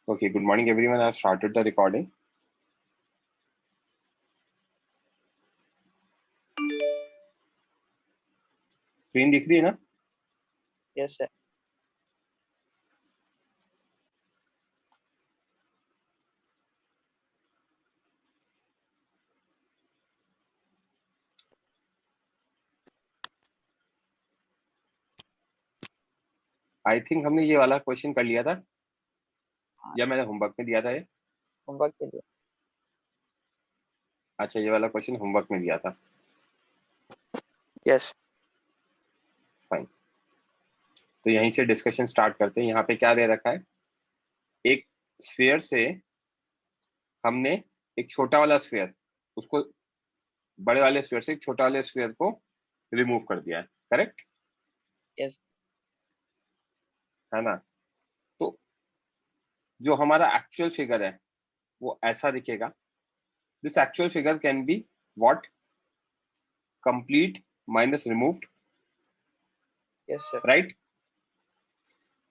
Okay, good morning everyone. I've started the recording. Screen दिख रही है ना? Yes, sir. आई थिंक हमने ये वाला क्वेश्चन कर लिया था या मैंने होमवर्क में दिया था ये? होमवर्क के लिए। अच्छा, ये वाला क्वेश्चन होमवर्क में दिया था। Yes. फाइन, तो यहीं से डिस्कशन स्टार्ट करते हैं। यहाँ पे क्या दे रखा है? एक स्फीयर से हमने एक छोटा वाला स्फीयर, उसको बड़े वाले स्फीयर से एक छोटा वाले स्फीयर को रिमूव कर दिया है, करेक्ट? Yes. है ना? तो जो हमारा एक्चुअल फिगर है वो ऐसा दिखेगा। This actual figure can be what? Complete minus removed, Yes, sir. Right?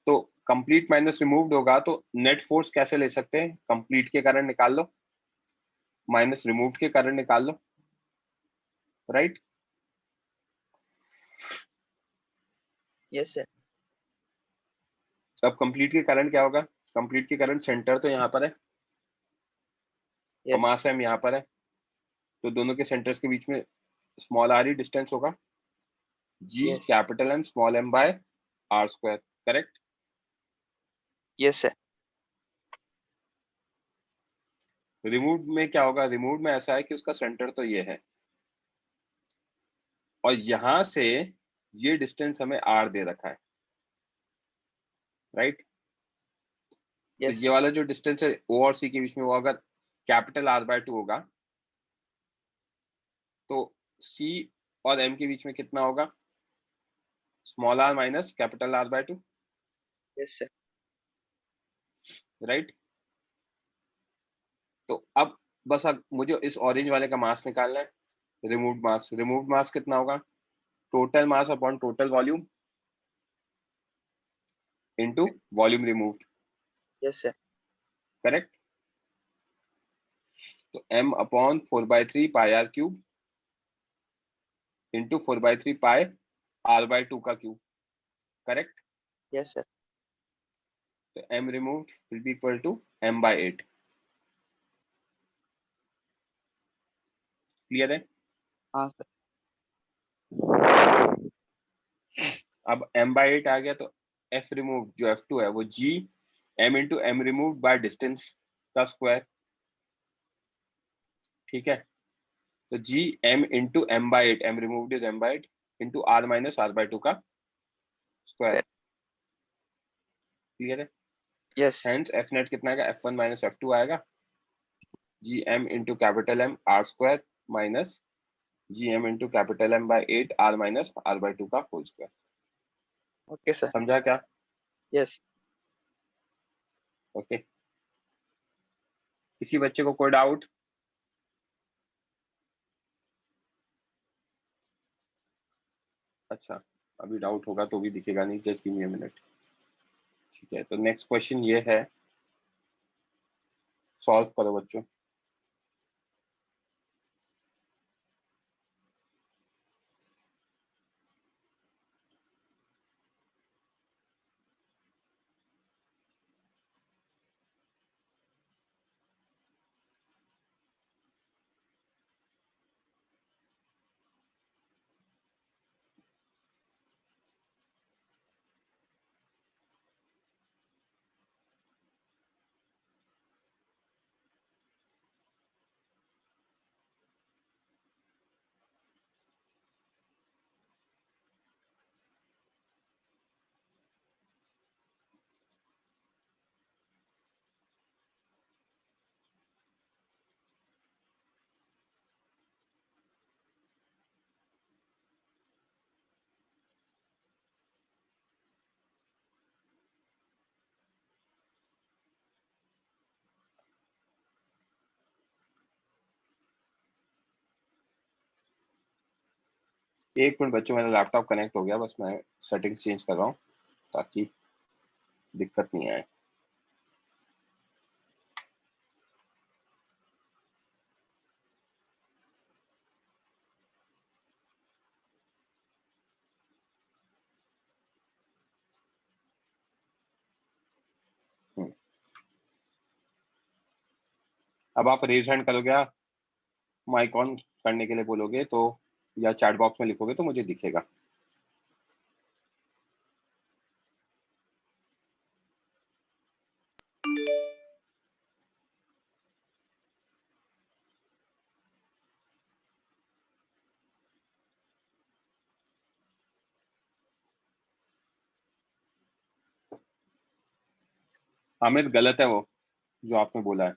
तो कंप्लीट माइनस रिमूव्ड होगा तो नेट फोर्स कैसे ले सकते हैं? कंप्लीट के कारण निकाल लो, माइनस रिमूव्ड के कारण निकाल लो, राइट? Yes, sir. अब कंप्लीट के कारण क्या होगा? कंप्लीट के कारण सेंटर तो यहाँ पर है और Yes. मास एम यहाँ पर है, तो दोनों के सेंटर्स के बीच में स्मॉल आर ही डिस्टेंस होगा। जी Yes. Capital M small M by R square, correct? Yes, sir. Removed में क्या होगा? रिमूव्ड में ऐसा है कि उसका सेंटर तो ये है और यहां से ये डिस्टेंस हमें आर दे रखा है, राइट? तो Yes. ये वाला जो डिस्टेंस है ओ और सी के बीच में, वो अगर कैपिटल आर बाय 2 होगा तो सी और एम के बीच में कितना होगा? Small R minus capital R by 2, Yes, sir. Right? तो अब बस मुझे इस ऑरेंज वाले का मास निकालना है, रिमूव्ड मास। रिमूव्ड मास कितना होगा? Total mass upon total volume into volume removed, Yes, sir. Correct? तो m upon 4/3 pi R cube into 4/3 pi R by 2 का क्यूब, करेक्ट? Yes, sir. तो m removed will be equal to m/8। Clear है? हाँ sir. अब m/8 आ गया तो f removed जो f2 है वो g m into m removed by distance का स्क्वायर, ठीक है? तो g m into m/8, m removed is m/8 into r minus r by 2 का स्क्वायर। क्लियर है? Yes. हेंस f नेट कितना आएगा? f1 माइनस f2 आएगा, G M into capital M R square minus G M into capital M by 8 R minus R by 2 का whole square. Okay, sir. समझा क्या? Yes. Okay, किसी बच्चे को कोई डाउट? अच्छा, अभी डाउट होगा तो भी दिखेगा नहीं, just give me a minute. ठीक है, तो नेक्स्ट क्वेश्चन ये है, सॉल्व करो बच्चों। एक मिनट बच्चों, मेरा लैपटॉप कनेक्ट हो गया, बस मैं सेटिंग्स चेंज कर रहा हूँ ताकि दिक्कत नहीं आए। अब आप रेज हैंड करोगे या माइक ऑन करने के लिए बोलोगे तो, या चैट बॉक्स में लिखोगे तो मुझे दिखेगा। अमित गलत है वो जो आपने बोला है।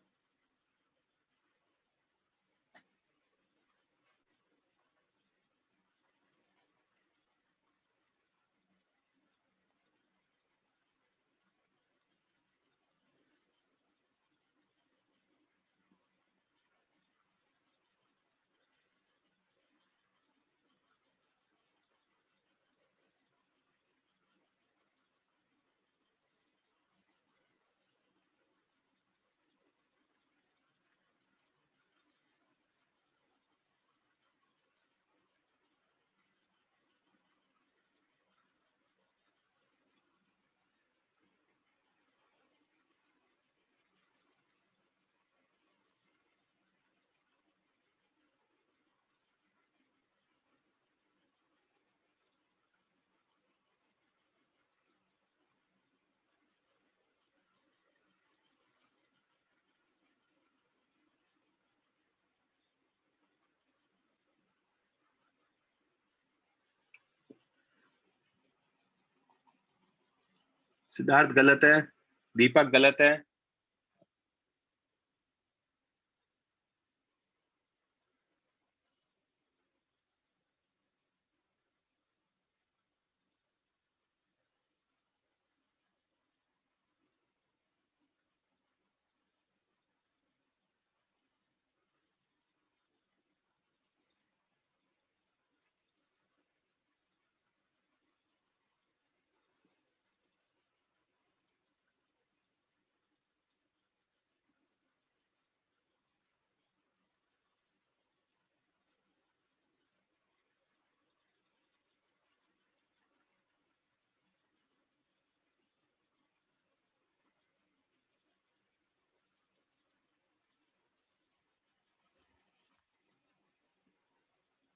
सिद्धार्थ गलत है, दीपक गलत है,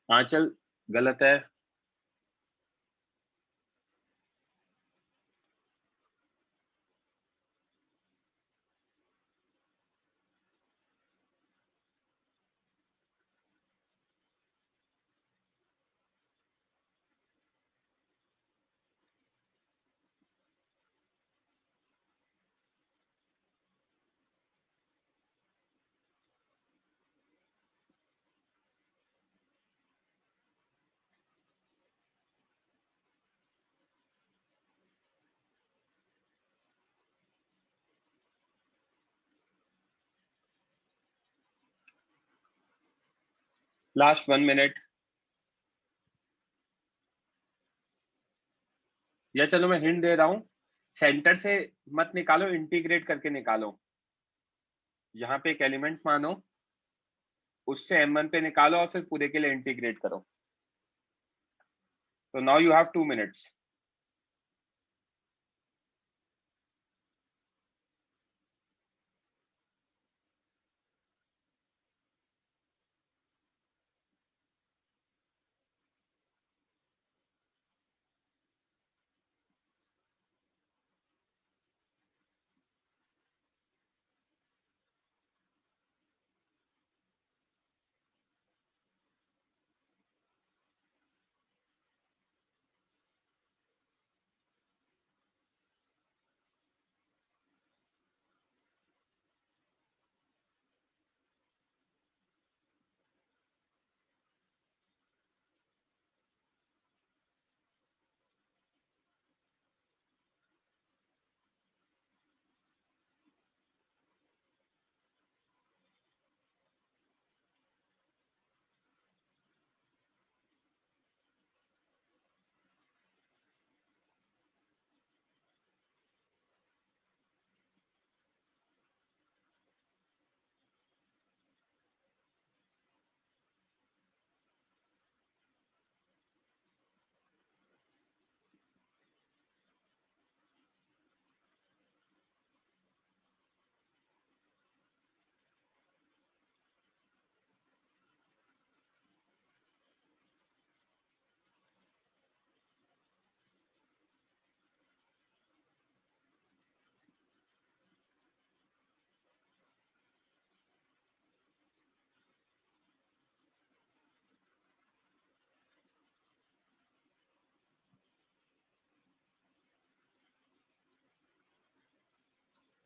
आंचल गलत है, लास्ट 1 मिनट। या चलो मैं हिंट दे रहा हूँ, सेंटर से मत निकालो, इंटीग्रेट करके निकालो। यहाँ पे एक एलिमेंट मानो, उससे M1 पे निकालो और फिर पूरे के लिए इंटीग्रेट करो। तो नाउ यू हैव 2 मिनट्स।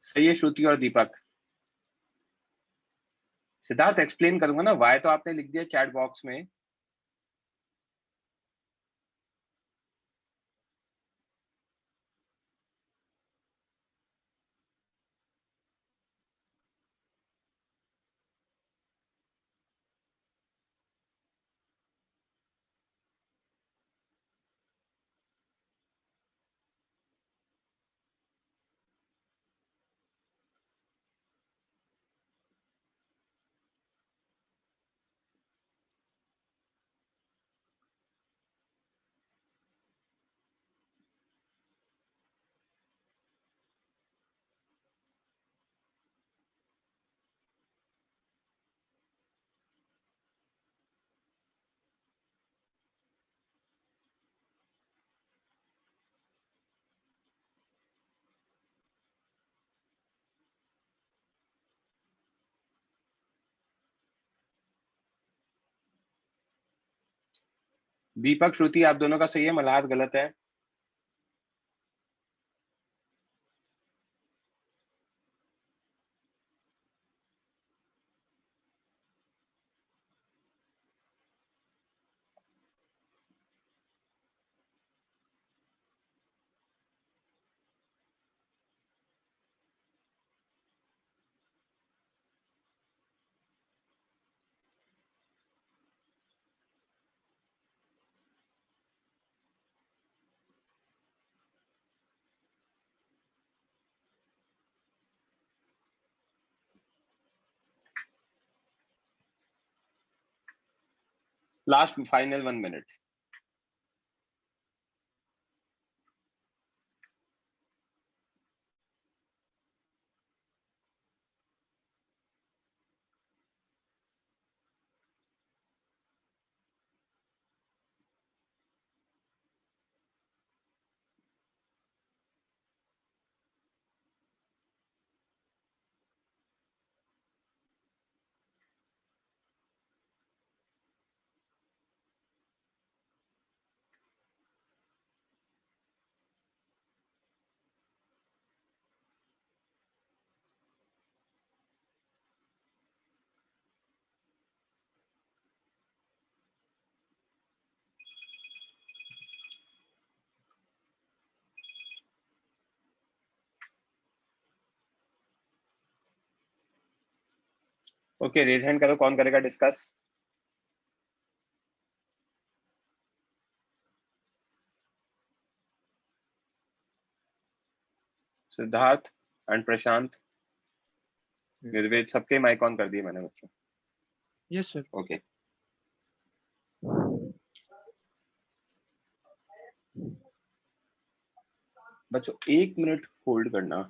सही है श्रुति और दीपक। सिद्धार्थ एक्सप्लेन करूंगा ना, वाई तो आपने लिख दिया चैट बॉक्स में। दीपक श्रुति आप दोनों का सही है, मल्हार गलत है। Last final 1 minute. Okay, raise hand करो, कौन करेगा डिस्कस। सिद्धार्थ एंड प्रशांत, निर्वेद, सबके माइक ऑन कर दिए मैंने बच्चों। Yes sir. ओके, बच्चों 1 मिनट होल्ड करना।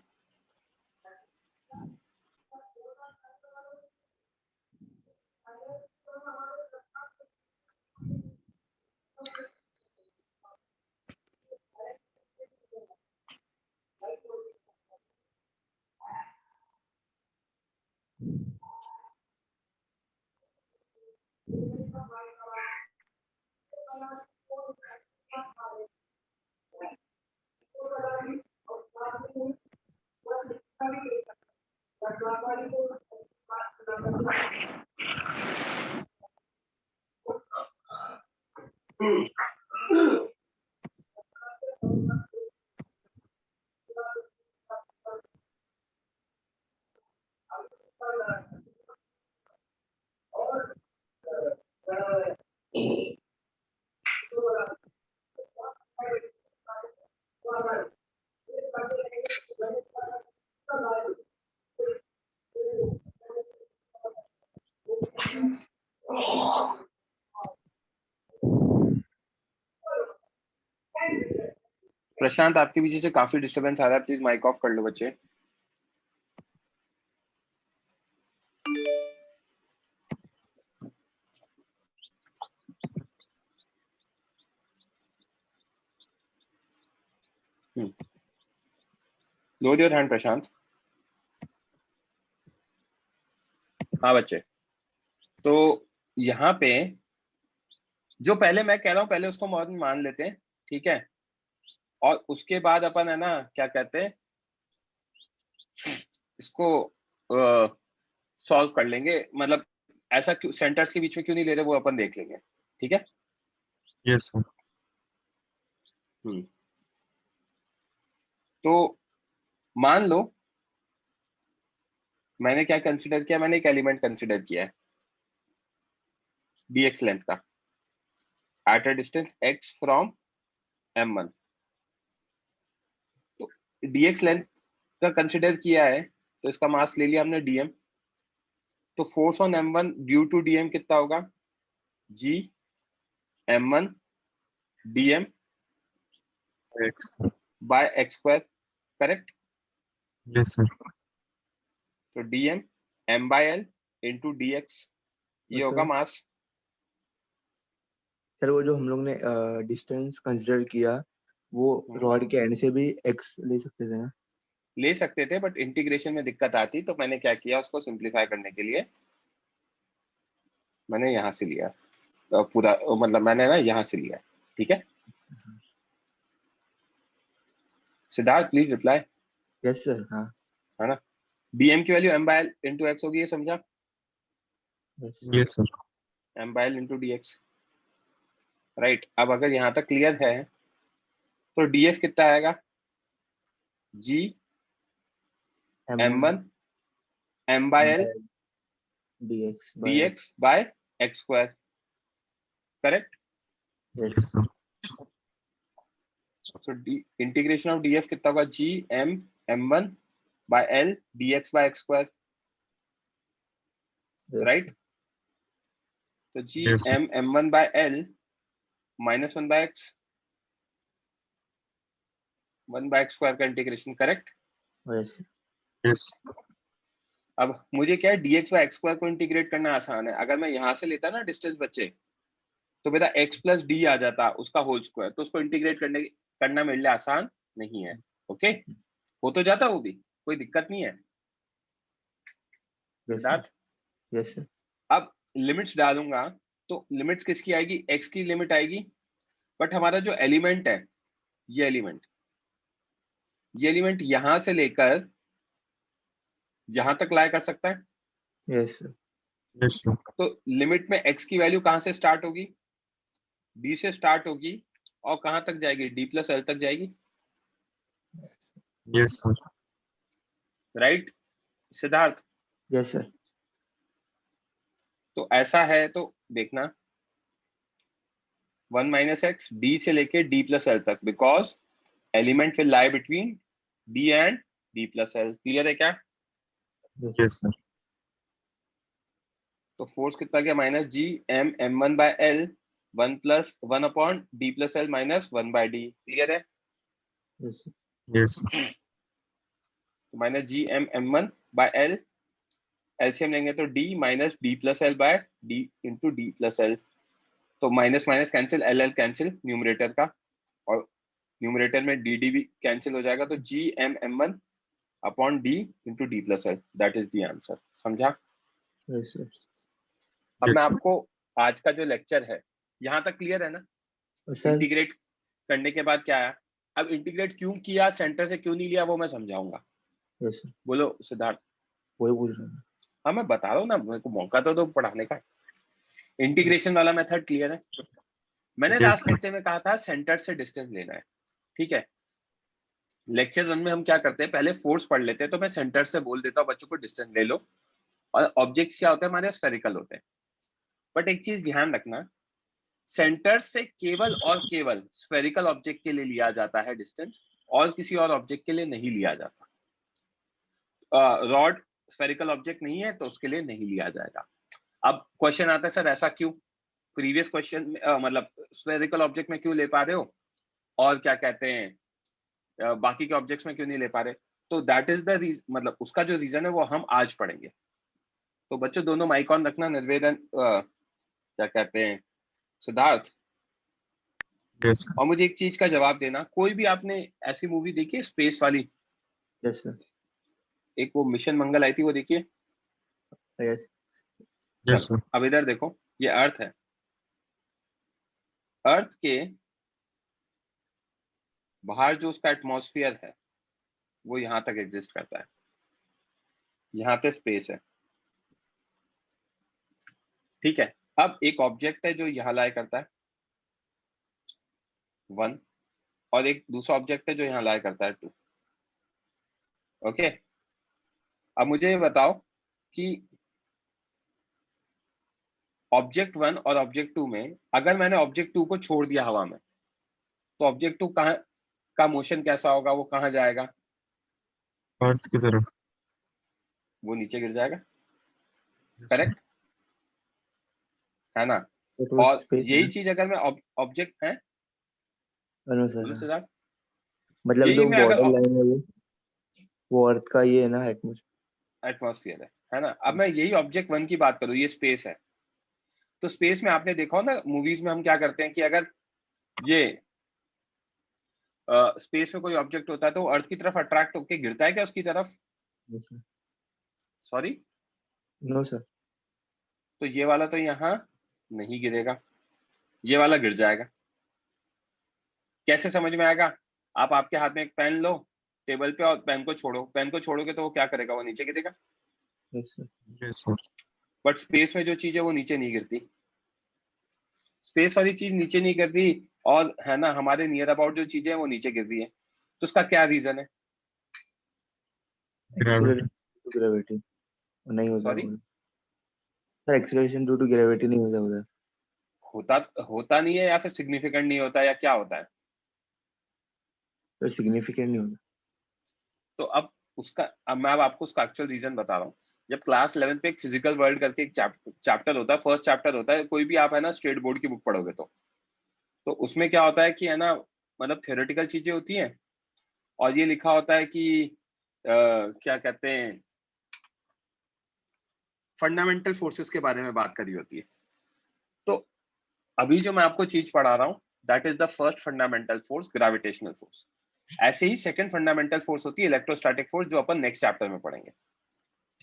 प्रशांत आपके पीछे से काफी डिस्टरबेंस आ रहा है, प्लीज माइक ऑफ कर लो बच्चे। लोअर योर हैंड प्रशांत। हाँ बच्चे, तो यहाँ पे जो पहले मैं कह रहा हूँ पहले उसको मान लेते हैं, ठीक है, और उसके बाद अपन है ना क्या कहते हैं, इसको सॉल्व कर लेंगे, मतलब ऐसा क्यों सेंटर्स के बीच में क्यों नहीं ले रहे वो अपन देख लेंगे, ठीक है। Yes sir. तो मान लो मैंने क्या कंसीडर किया, मैंने एक एलिमेंट कंसीडर किया है dx लेंथ का at a distance x from m1। तो dx लेंथ का कंसीडर किया है तो इसका मास ले लिया हमने dm। तो force on m1 due to dm कितना होगा, g m1 dm x. By x square, correct. Yes sir. तो dm m by l into dx ये होगा मास। सर वो जो हम लोग ने डिस्टेंस कंसिडर किया वो रॉड के एंड से भी एक्स ले सकते थे ना? ले सकते थे बट इंटीग्रेशन में दिक्कत आती, तो मैंने क्या किया उसको सिंप्लीफाई करने के लिए मैंने यहाँ से लिया पूरा, मतलब मैंने ना यहाँ से लिया, ठीक है। Siddharth please reply. Yes sir. हाँ है ना, dm की value m by l into x होगी, ये समझा। Yes sir. m by l into dx, right. अब अगर यहाँ तक क्लियर है तो df कितना आएगा, g m1 m by l dx by x square, correct. Yes sir. So integration of df कितना होगा, g m m1 by l dx by x square, right. तो g Yes, sir. m m1 by l minus 1 by x, 1 by x square का integration, correct. Yes yes. अब मुझे क्या है, dx by x square को integrate करना आसान है। अगर मैं यहाँ से लेता ना डिस्टेंस बच्चे, तो मेरा x प्लस डी आ जाता उसका होल स्क्वायर, तो उसको इंटीग्रेट करना मेरे लिए आसान नहीं है। ओके, हो तो जाता वो भी, कोई दिक्कत नहीं है सिद्धार्थ। Yes sir. अब लिमिट्स डालूंगा तो लिमिट्स किसकी आएगी, x की लिमिट आएगी, बट हमारा जो एलिमेंट है ये एलिमेंट यहां से लेकर जहां तक लाया कर सकता है। Yes sir. Yes sir. तो लिमिट में x की वैल्यू कहां से स्टार्ट होगी, d से स्टार्ट होगी और कहां तक जाएगी, d प्लस l तक जाएगी, yes sir. Right Siddharth. Yes sir. तो ऐसा है तो देखना 1 माइनस एक्स डी से लेके d प्लस l तक, because element will lie between d and d plus l। Clear है क्या। Yes sir. तो फोर्स कितना गया, minus G M m1 by l 1 plus 1 upon d plus l minus 1 by d। Clear है। Yes yes. तो minus G M m1 by l, LCM लेंगे तो d minus d plus l by d into d plus l। तो minus minus cancel, L L cancel numerator का, और numerator में D D भी cancel हो जाएगा। तो G M m1 upon d into d plus l, that is the answer. समझा। Yes sir. अब मैं Yes, sir. आपको आज का जो लेक्चर है यहाँ तक क्लियर है ना। सर इंटीग्रेट करने के बाद क्या आया, अब इंटीग्रेट क्यों किया, सेंटर से क्यों नहीं लिया, वो मैं समझाऊंगा। यस सर, बोलो सिद्धार्थ। वही पूछ रहा हूँ। हाँ मैं बता रहा हूँ ना, मेरे को मौका तो दो पढ़ाने का। इंटीग्रेशन वाला मेथड क्लियर है। मैंने Yes, लास्ट sir. लेक्चर में कहा था सेंटर से डिस्टेंस लेना है, ठीक है। लेक्चर 1 में हम क्या करते हैं, पहले फोर्स पढ़ लेते हैं, तो मैं सेंटर से बोल देता हूँ बच्चों को डिस्टेंस ले लो। और ऑब्जेक्ट्स क्या होते हैं हमारे, स्फेरिकल होते हैं। बट एक चीज ध्यान रखना, सेंटर से केवल और केवल स्फेरिकल ऑब्जेक्ट के लिए लिया जाता है डिस्टेंस, और किसी और ऑब्जेक्ट के लिए नहीं लिया जाता। रॉड स्फेरिकल ऑब्जेक्ट नहीं है तो उसके लिए नहीं लिया जाएगा। अब क्वेश्चन आता है सर ऐसा क्यों, प्रीवियस क्वेश्चन में मतलब स्फेरिकल ऑब्जेक्ट में क्यों ले पा रहे हो और क्या कहते हैं बाकी के ऑब्जेक्ट्स में क्यों नहीं ले पा रहे। तो दैट इज द मतलब उसका जो रीजन है वो हम आज पढ़ेंगे। तो बच्चों दोनों माइक ऑन रखना, निर्वेदन क्या कहते हैं सिद्धार्थ। Yes, sir. और मुझे एक चीज का जवाब देना, कोई भी आपने ऐसी मूवी देखी है स्पेस वाली, यस सर। एक वो मिशन मंगल आई थी, वो देखिए। यस Yes, चलो sir. अब इधर देखो, ये अर्थ है, अर्थ के बाहर जो उसका एटमॉस्फेयर है वो यहाँ तक एग्जिस्ट करता है। यहाँ पे स्पेस है, ठीक है। अब एक ऑब्जेक्ट है जो यहाँ लाई करता है 1, और एक दूसरा ऑब्जेक्ट है जो यहाँ लाई करता है 2। ओके, अब मुझे ये बताओ कि ऑब्जेक्ट 1 और ऑब्जेक्ट 2 में अगर मैंने ऑब्जेक्ट 2 को छोड़ दिया हवा में, तो ऑब्जेक्ट 2 कहाँ का मोशन कैसा होगा, वो कहाँ जाएगा? अर्थ की तरफ। वो नीचे गिर जाएगा, Yes, sir. करेक्ट है ना? That was और space यही ना? चीज अगर मैं ऑब्जेक्ट है, नो बोलो सर, सिद्धार्थ, मतलब यही जो मैं बॉर्डर अगर लाइन है वो अर्थ का ये है ना, एटमॉस्फेयर। एटमॉस्फेयर है ना? अब मैं यही ऑब्जेक्ट 1 की बात करूँ, ये स्पेस है। तो स्पेस में आपने देखा हो ना, मूवीज में हम क्या करते हैं कि अगर ये स्पेस में कोई ऑब्जेक्ट होता है तो वो अर्थ की तरफ अट्रैक्ट होकर गिरता है क्या उसकी तरफ? सॉरी, नो सर, तो ये वाला तो यहाँ नहीं गिरेगा, ये वाला गिर जाएगा। कैसे समझ में आएगा? आप आपके हाथ में एक पेन लो टेबल पे और पेन को छोड़ो, पेन को छोड़ोगे तो वो क्या करेगा? वो नीचे गिरेगा। Yes sir, Yes, sir. But space में जो चीज है वो नीचे नहीं गिरती, स्पेस वाली चीज नीचे नहीं गिरती, और है ना हमारे नियर अबाउट जो चीजें हैं वो नीचे गिर रही है। तो उसका क्या रीजन है? Gravity. ग्रेविटी नहीं होता सॉरी, उधर। Sir acceleration due to gravity नहीं होता उधर। होता होता नहीं है, या फिर सिग्निफिकेंट नहीं होता, या क्या होता है? तो सिग्निफिकेंट नहीं होता। तो अब मैं आपको उसका एक्चुअल रीजन बता रहा हूँ। जब क्लास 11 पे एक फिजिकल वर्ल्ड करके एक चैप्टर होता है, फर्स्ट चैप्टर होता है, कोई भी आप है ना स्टेट बोर्ड की बुक पढ़ोगे तो उसमें क्या होता है कि है ना, मतलब थ्योरेटिकल चीजें होती हैं, और ये लिखा होता है कि क्या कहते हैं, फंडामेंटल फोर्सेस के बारे में बात करी होती है। तो अभी जो मैं आपको चीज पढ़ा रहा हूँ, that is the first fundamental force, gravitational force. ऐसे ही सेकंड फंडामेंटल फोर्स होती है इलेक्ट्रोस्टैटिक फोर्स, जो अपन नेक्स्ट चैप्टर में पढ़ेंगे,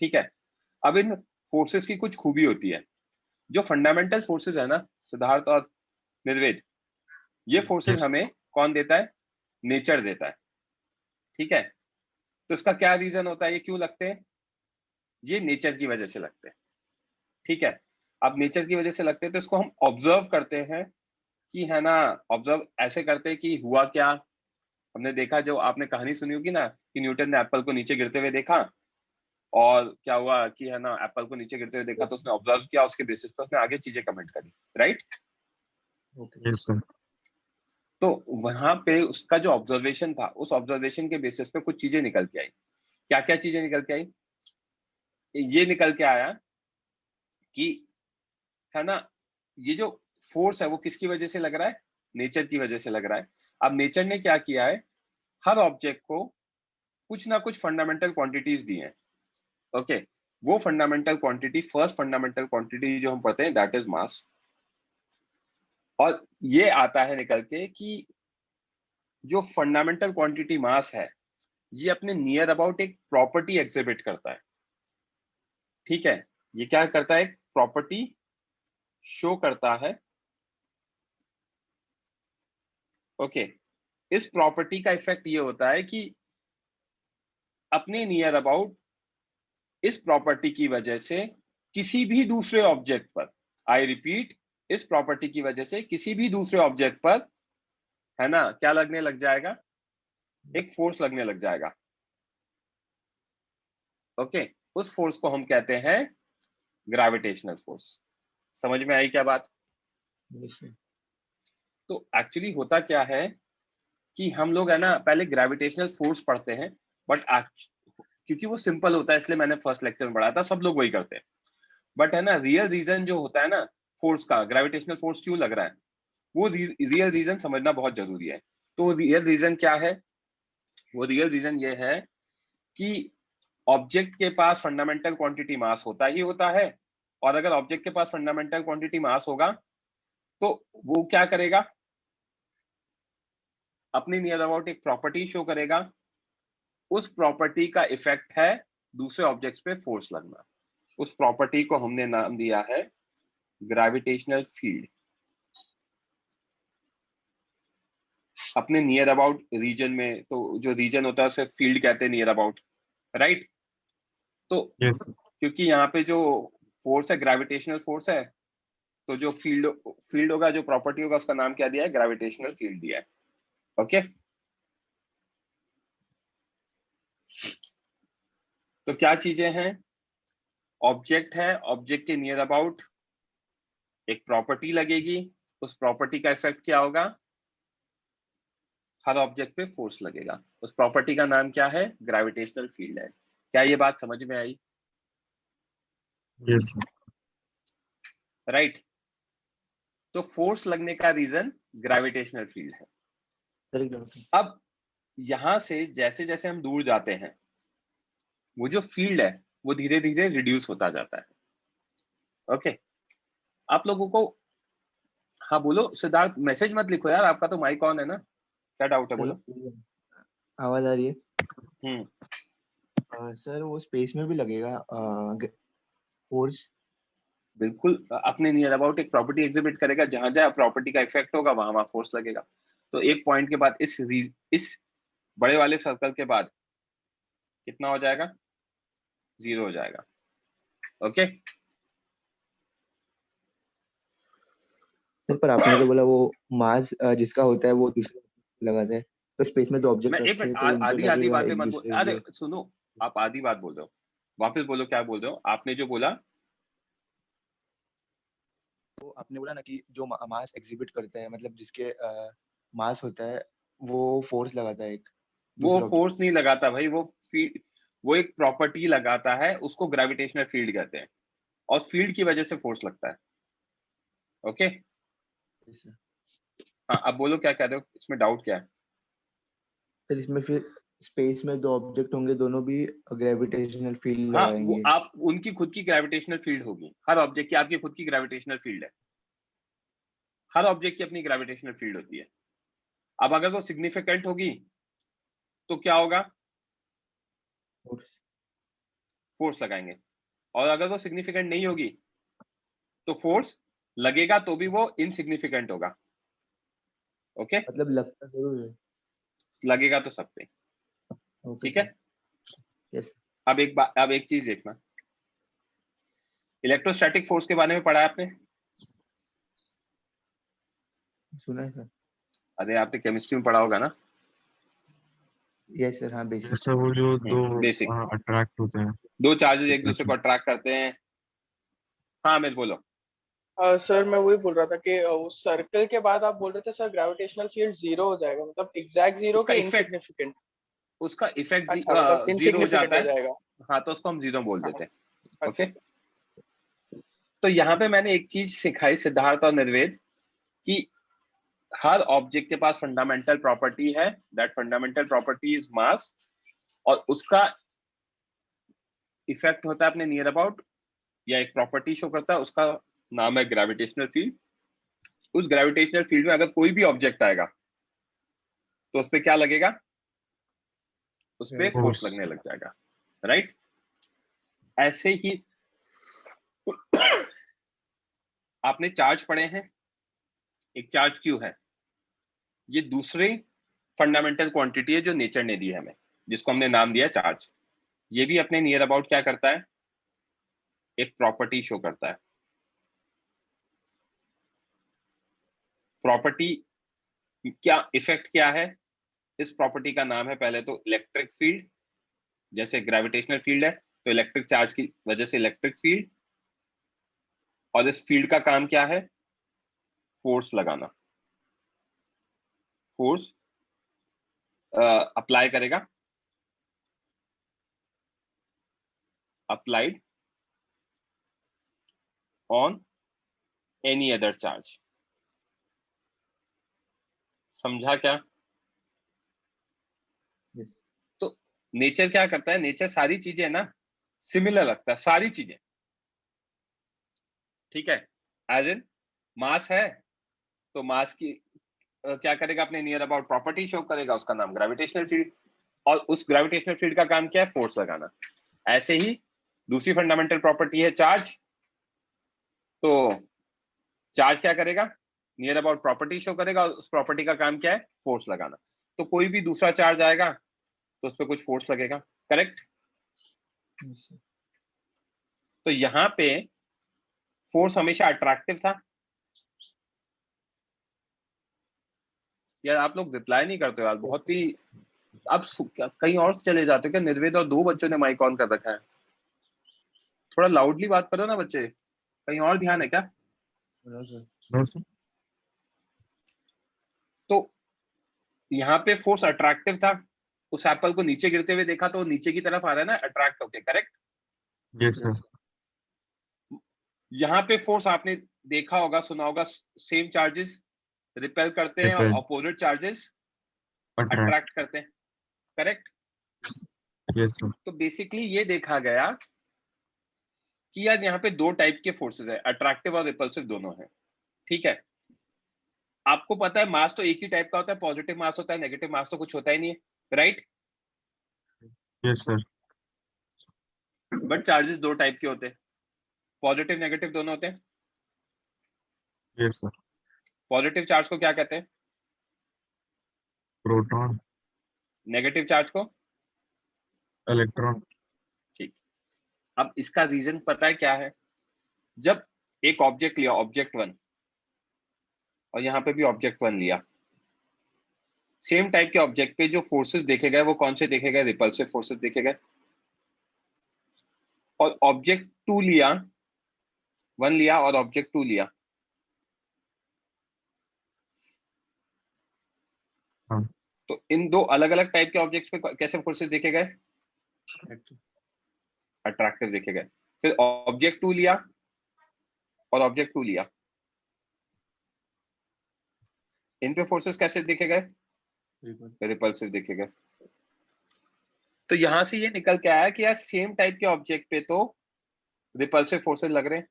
ठीक है। अब इन फोर्सेस की कुछ खूबी होती है। जो फंडामेंटल फोर्सेस है ना सिद्धार्थ और निर्वेद, ये फोर्सेस Yes. हमें कौन देता है? नेचर देता है, ठीक है। तो इसका क्या रीजन होता है, ये क्यों लगते हैं? ये नेचर की वजह से लगते हैं, ठीक है। अब नेचर की वजह से लगते हैं तो इसको हम ऑब्जर्व करते हैं कि है ना, ऑब्जर्व ऐसे करते हैं कि हुआ क्या। हमने देखा, जो आपने कहानी सुनी होगी ना कि न्यूटन ने एप्पल को नीचे गिरते हुए देखा, और क्या हुआ कि है ना, एप्पल को नीचे गिरते हुए देखा तो उसने ऑब्जर्व किया, उसके बेसिस पर उसने आगे चीजें कमेंट करी, राइट। Okay Yes, sir. तो वहां पे उसका जो ऑब्जर्वेशन था, उस ऑब्जर्वेशन के बेसिस पे कुछ चीजें निकल के आई। क्या क्या चीजें निकल के आई? ये निकल के आया कि है ना, ये जो फोर्स है वो किसकी वजह से लग रहा है? नेचर की वजह से लग रहा है। अब नेचर ने क्या किया है, हर ऑब्जेक्ट को कुछ ना कुछ फंडामेंटल क्वांटिटीज दी हैं, ओके। वो fundamental quantity, first fundamental quantity जो हम पढ़ते हैं, दैट इज मास। और ये आता है निकल के कि जो फंडामेंटल क्वांटिटी मास है, ये अपने नियर अबाउट एक प्रॉपर्टी एग्जिबिट करता है, ठीक है। ये क्या करता है? एक प्रॉपर्टी शो करता है, ओके। इस प्रॉपर्टी का इफेक्ट ये होता है कि अपने नियर अबाउट इस प्रॉपर्टी की वजह से किसी भी दूसरे ऑब्जेक्ट पर, आई रिपीट, इस प्रॉपर्टी की वजह से किसी भी दूसरे ऑब्जेक्ट पर है ना क्या लगने लग जाएगा? एक फोर्स लगने लग जाएगा, ओके। उस फोर्स को हम कहते हैं ग्रेविटेशनल फोर्स। समझ में आई क्या बात? यस सर, तो एक्चुअली होता क्या है कि हम लोग है ना पहले ग्रेविटेशनल फोर्स पढ़ते हैं, बट क्योंकि वो सिंपल होता है इसलिए मैंने फर्स्ट लेक्चर में पढ़ाया था, सब लोग वही करते हैं। बट है ना, रियल रीजन जो होता है ना फोर्स का, ग्रेविटेशनल फोर्स क्यों लग रहा है, वो रियल रीजन समझना बहुत जरूरी है। तो रियल रीजन क्या है? वो रियल रीजन ये है कि ऑब्जेक्ट के पास फंडामेंटल क्वांटिटी मास होता ही होता है, और अगर ऑब्जेक्ट के पास फंडामेंटल क्वांटिटी मास होगा तो वो क्या करेगा? अपनी नियर अबाउट एक प्रॉपर्टी शो करेगा। उस प्रॉपर्टी का इफेक्ट है दूसरे ऑब्जेक्ट्स पे फोर्स लगना। उस प्रॉपर्टी को हमने नाम दिया है ग्रेविटेशनल फील्ड। अपने नियर अबाउट रीजन में, तो जो रीजन होता है उसे फील्ड कहते हैं, नियर अबाउट, राइट। तो यस क्योंकि यहाँ पे जो फोर्स है ग्रेविटेशनल फोर्स है, तो जो फील्ड होगा, जो प्रॉपर्टी होगा, उसका नाम क्या दिया है? ग्रेविटेशनल फील्ड दिया है। ओके, तो क्या चीजें हैं? ऑब्जेक्ट है, ऑब्जेक्ट के नियर अबाउट एक प्रॉपर्टी लगेगी, उस प्रॉपर्टी का इफेक्ट क्या होगा? हर ऑब्जेक्ट पे फोर्स लगेगा। उस प्रॉपर्टी का नाम क्या है? ग्रेविटेशनल फील्ड है। क्या ये बात समझ में आई? Yes right. तो फोर्स लगने का रीजन ग्रेविटेशनल फील्ड है। Correct doctor. अब यहां से जैसे जैसे हम दूर जाते हैं, वो जो फील्ड है वो धीरे धीरे रिड्यूस होता जाता है। ओके, आप लोगों को, हाँ बोलो सिद्धार्थ, मैसेज मत लिखो यार, आपका तो माइक ऑन है ना, क्या डाउट है? बोलो। आवाज आ रही है? हम्म, सर वो स्पेस में भी लगेगा फोर्स? बिल्कुल, अपने नियर अबाउट एक प्रॉपर्टी एग्जिबिट करेगा, जहां जहां प्रॉपर्टी का इफेक्ट होगा वहां वहां फोर्स लगेगा। तो एक पॉइंट के बाद इस बड़े वाले सर्कल के बाद कितना हो जाएगा? 0 हो जाएगा। ओके, सर पर आपने तो बोला वो मास जिसका होता है वो दूसरे लगाता है, तो स्पेस में दो मैं ऑब्जेक्ट एक रखे मिनट, हैं तो उन पे आधी आधी लगेगा बातें एक मत बोल, दूसरे अरे के। सुनो, आप आधी बात बोल रहे हो, वापस बोलो क्या बोल रहे हो। आपने जो बोला, तो आपने बोला ना कि जो मास एग्जिबिट करता है, मतलब जिसके मास होता है वो फोर्स लगाता है एक वो दूसरे ऑब्जेक्ट। फोर्स नहीं लगाता भाई, वो एक प्रॉपर्टी लगाता है, उसको ग्रेविटेशनल फील्ड कहते हैं, और फील्ड की वजह से फोर्स लगता है। ओके, हाँ अब बोलो क्या कह रहे हो, इसमें डाउट क्या है? सर इसमें फिर स्पेस में दो ऑब्जेक्ट होंगे, दोनों भी ग्रेविटेशनल फील्ड हाँ, वो लगाएंगे। आप उनकी खुद की ग्रेविटेशनल फील्ड होगी, हर ऑब्जेक्ट की आपकी खुद की ग्रेविटेशनल फील्ड है, हर ऑब्जेक्ट की अपनी ग्रेविटेशनल फील्ड होती है। अब अगर वो सिग्निफिकेंट होगी तो क्या होगा? फोर्स लगाएंगे। और अगर वो सिग्निफिकेंट नहीं होगी तो फोर्स लगेगा तो भी वो इनसिग्निफिकेंट होगा। ओके, मतलब लगता जरूर है। लगेगा तो सब पे। ओके ठीक सर। है, यस। अब एक चीज देखना, इलेक्ट्रोस्टैटिक फोर्स के बारे में पढ़ा है आपने? सुना है सर। अरे आपने केमिस्ट्री में पढ़ा होगा ना? यस सर, हाँ बेसिक। जैसे वो जो दो बेसिक, अट्रैक्ट होते हैं दो चार्जेस एक दूसरे अच्छा को अट्रैक्ट करते हैं। हाँ मैं बोलो। सर मैं वही बोल रहा था कि उस सर्कल के बाद आप बोल रहे थे सर ग्रेविटेशनल फील्ड जीरो हो जाएगा, मतलब एग्जैक्ट जीरो उसका के इफेक्ट, इनसिग्निफिकेंट? उसका इफेक्ट अच्छा, मतलब 0 हो इनसिग्निफिकेंट जाता हो है। जाएगा। हाँ तो उसको हम 0 बोल हाँ, देते हैं। अच्छा ओके, सर। तो यहाँ पे मैंने एक चीज सिखाई सिद्धार्थ और निर्वेद, कि हर ऑब्जेक्ट के पास फंडामेंटल प्रॉपर्टी है, that fundamental property is mass, और उसका इफेक्ट होता है अपने नियर अबाउट, या एक प्रॉपर्टी शो करता है, उसका नाम है ग्रेविटेशनल फील्ड। उस ग्रेविटेशनल फील्ड में अगर कोई भी ऑब्जेक्ट आएगा तो उस पर क्या लगेगा? उस पर फोर्स फोर्स लगने लग जाएगा। राइट, ऐसे ही आपने चार्ज पढ़े हैं, एक चार्ज क्यू है, ये दूसरी फंडामेंटल क्वांटिटी है जो नेचर ने दी है हमें, जिसको हमने नाम दिया चार्ज। ये भी अपने नियर अबाउट क्या करता है? एक प्रॉपर्टी शो करता है। प्रॉपर्टी क्या, इफेक्ट क्या है? इस प्रॉपर्टी का नाम है पहले तो इलेक्ट्रिक फील्ड, जैसे ग्रेविटेशनल फील्ड है तो इलेक्ट्रिक चार्ज की वजह से इलेक्ट्रिक फील्ड, और इस फील्ड का काम क्या है? फोर्स लगाना, फोर्स अप्लाई करेगा, applied on any other charge. समझा क्या? यस। तो नेचर क्या करता है? नेचर सारी चीजें ना सिमिलर रखता है, सारी चीजें। ठीक है, एज इन मास है तो मास की क्या करेगा? अपने नियर अबाउट प्रॉपर्टी शो करेगा, उसका नाम ग्रेविटेशनल फील्ड, और उस ग्रेविटेशनल फील्ड का काम क्या है? फोर्स लगाना। ऐसे ही दूसरी फंडामेंटल प्रॉपर्टी है चार्ज, तो चार्ज क्या करेगा? नियर अबाउट प्रॉपर्टी शो करेगा, और उस प्रॉपर्टी का काम क्या है? फोर्स लगाना। तो कोई भी दूसरा चार्ज आएगा तो उस पर कुछ फोर्स लगेगा। करेक्ट? Yes sir. तो यहाँ पे फोर्स हमेशा अट्रैक्टिव था। यार आप लोग रिप्लाई नहीं करते हो यार, बहुत ही आप कहीं और चले जाते हो क्या? निर्वेद और 2 बच्चों ने माइक ऑन कर रखा है, थोड़ा लाउडली बात करो ना बच्चे, कहीं और ध्यान है क्या? No sir. No sir. तो यहाँ पे फोर्स अट्रैक्टिव था, उस एप्पल को नीचे गिरते हुए देखा तो नीचे की तरफ आ रहा है ना अट्रैक्ट होके, करेक्ट? Yes sir. यहाँ पे फोर्स आपने देखा होगा, सुना होगा, सेम चार्जेस रिपेल करते हैं और Repel. Opposite charges attract. Attract करते हैं, करेक्ट? Yes sir. तो बेसिकली ये देखा गया कि यार यहाँ पे 2 टाइप के फोर्सेस है, अट्रैक्टिव और रिपल्सिव दोनों है, ठीक है? आपको पता है मास तो एक ही टाइप का होता है, पॉजिटिव मास होता है, नेगेटिव मास तो कुछ होता ही नहीं है, right? Yes sir. But charges 2 type के होते हैं, पॉजिटिव नेगेटिव दोनों होते हैं। Yes sir. पॉजिटिव चार्ज को क्या कहते हैं? प्रोटॉन। नेगेटिव चार्ज को? इलेक्ट्रॉन। ठीक। अब इसका रीजन पता है क्या है? जब एक ऑब्जेक्ट लिया, ऑब्जेक्ट 1, और यहाँ पे भी ऑब्जेक्ट 1 लिया, सेम टाइप के ऑब्जेक्ट पे जो फोर्सेस देखे गए वो कौन से देखे गए? रिपल्सिव फोर्सेस देखे गए। और ऑब्जेक्ट 2 लिया, 1 लिया और ऑब्जेक्ट 2 लिया, हाँ। तो इन 2 अलग अलग टाइप के ऑब्जेक्ट्स पे कैसे फोर्सेस देखे गए? अट्रैक्टिव देखे गए। फिर ऑब्जेक्ट 2 लिया और ऑब्जेक्ट 2 लिया, इन पे फोर्सेस कैसे देखे गए? रिपल्सिव देखे गए। तो यहां से ये निकल के आया कि यार सेम टाइप के ऑब्जेक्ट पे तो रिपल्सिव फोर्सेस लग रहे हैं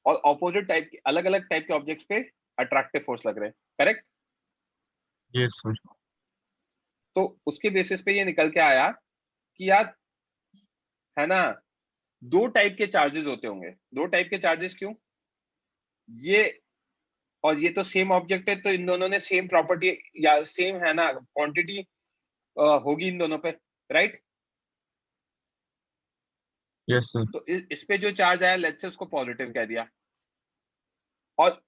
और ऑपोजिट टाइप के, अलग अलग टाइप के ऑब्जेक्ट्स पे अट्रैक्टिव फोर्स लग रहे हैं, करेक्ट? Yes sir. तो उसके बेसिस पे ये निकल के आया कि यार, है ना, 2 टाइप के चार्जेस होते होंगे। 2 टाइप के चार्जेस क्यों? ये और ये तो सेम ऑब्जेक्ट है, तो इन दोनों ने सेम प्रॉपर्टी या सेम, है ना, क्वांटिटी होगी इन दोनों पे, राइट? Yes sir. तो इस पे जो चार्ज आया, लेट्स से उसको पॉजिटिव कह दिया, और